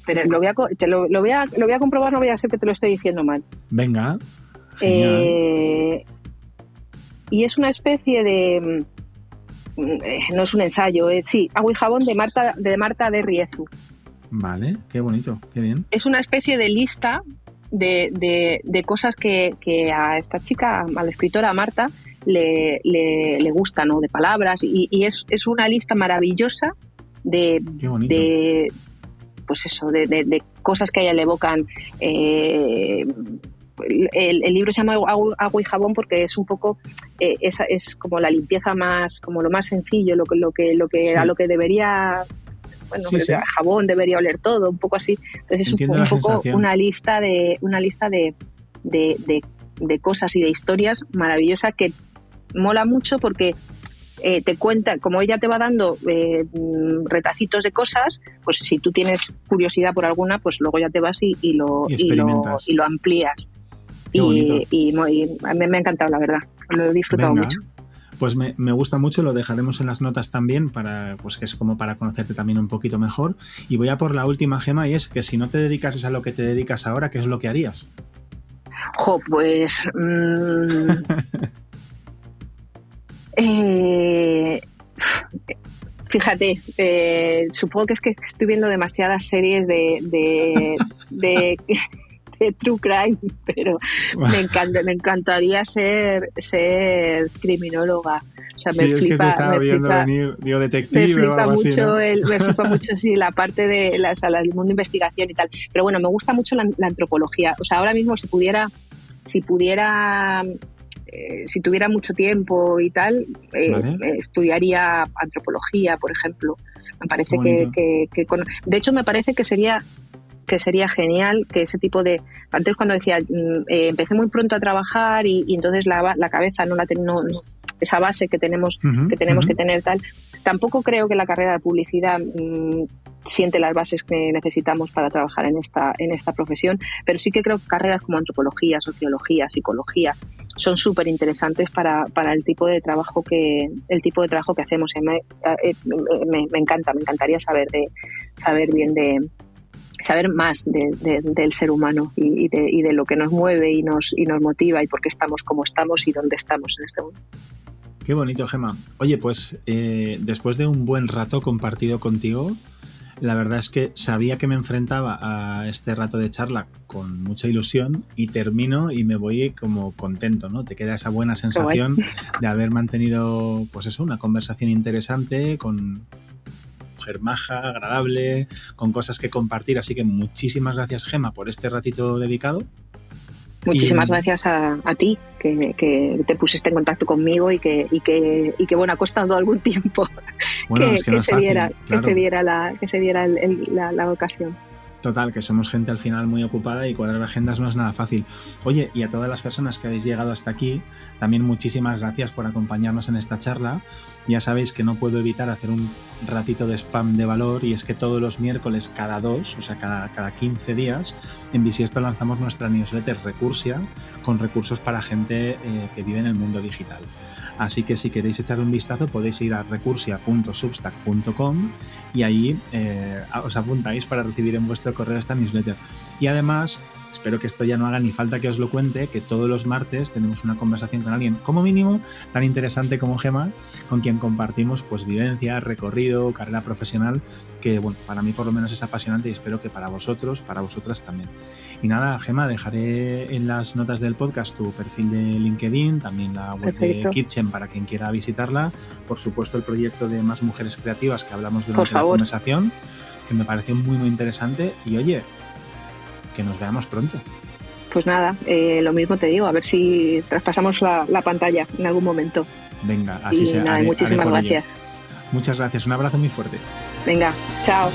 Pero lo voy a comprobar, no voy a ser que te lo estoy diciendo mal. Venga, genial. Y es una especie de... no es un ensayo, Agua y Jabón de Marta de Riezu. Vale, qué bonito, qué bien. Es una especie de lista de cosas que a esta chica, a la escritora Marta, le gustan, ¿no? De palabras, y es una lista maravillosa de pues eso, de cosas que a ella le evocan. El libro se llama Agua y Jabón porque es un poco es como la limpieza más, como lo más sencillo, lo que a lo que debería, bueno, jabón debería oler todo, un poco así. Entonces es un poco una lista de cosas y de historias maravillosa, que mola mucho porque te cuenta, como ella te va dando retacitos de cosas, pues si tú tienes curiosidad por alguna, pues luego ya te vas y lo amplías. Y a mí me ha encantado, la verdad, lo he disfrutado mucho. Pues me gusta mucho, lo dejaremos en las notas también, pues que es como para conocerte también un poquito mejor. Y voy a por la última, Gemma, y es que si no te dedicases a lo que te dedicas ahora, ¿qué es lo que harías? Pues... fíjate, supongo que es que estoy viendo demasiadas series de true crime, pero me encantaría ser criminóloga. O sea, me flipa, es que te estaba viendo venir, digo, detective o algo así, ¿no? Me flipa mucho, sí, la parte de el mundo de investigación y tal. Pero bueno, me gusta mucho la antropología. O sea, ahora mismo si tuviera mucho tiempo y tal, estudiaría antropología, por ejemplo. Me parece que de hecho, me parece que sería genial que ese tipo de... Antes cuando decía, empecé muy pronto a trabajar y entonces la cabeza no esa base que tenemos que tener tal. Tampoco creo que la carrera de publicidad siente las bases que necesitamos para trabajar en esta profesión, pero sí que creo que carreras como antropología, sociología, psicología son súper interesantes para el tipo de trabajo que hacemos. Me encantaría saber más del ser humano y de lo que nos mueve y nos motiva y por qué estamos como estamos y dónde estamos en este mundo. Qué bonito, Gemma. Oye, pues después de un buen rato compartido contigo, la verdad es que sabía que me enfrentaba a este rato de charla con mucha ilusión y termino y me voy como contento, ¿no? Te queda esa buena sensación de haber mantenido, pues eso, una conversación interesante con mujer maja, agradable, con cosas que compartir. Así que muchísimas gracias, Gemma, por este ratito dedicado. Muchísimas gracias a ti que te pusiste en contacto conmigo y que bueno, ha costado algún tiempo que se diera la ocasión. Total, que somos gente al final muy ocupada y cuadrar agendas no es nada fácil. Oye, y a todas las personas que habéis llegado hasta aquí, también muchísimas gracias por acompañarnos en esta charla. Ya sabéis que no puedo evitar hacer un ratito de spam de valor, y es que todos los miércoles, cada 2, o sea, cada 15 días, en Bisiesto lanzamos nuestra newsletter Recursia, con recursos para gente que vive en el mundo digital. Así que si queréis echar un vistazo podéis ir a recursia.substack.com y ahí os apuntáis para recibir en vuestro correo esta newsletter. Y además, espero que esto ya no haga ni falta que os lo cuente, que todos los martes tenemos una conversación con alguien, como mínimo, tan interesante como Gemma, con quien compartimos pues vivencias, recorrido, carrera profesional, que bueno, para mí por lo menos es apasionante y espero que para vosotros, para vosotras también. Y nada, Gemma, dejaré en las notas del podcast tu perfil de LinkedIn, también la web de Kitchen para quien quiera visitarla, por supuesto el proyecto de Más Mujeres Creativas que hablamos durante la conversación, que me pareció muy muy interesante, y oye, que nos veamos pronto. Pues nada, lo mismo te digo, a ver si traspasamos la pantalla en algún momento. Venga, así será. Muchísimas gracias. Muchas gracias, un abrazo muy fuerte. Venga, chao.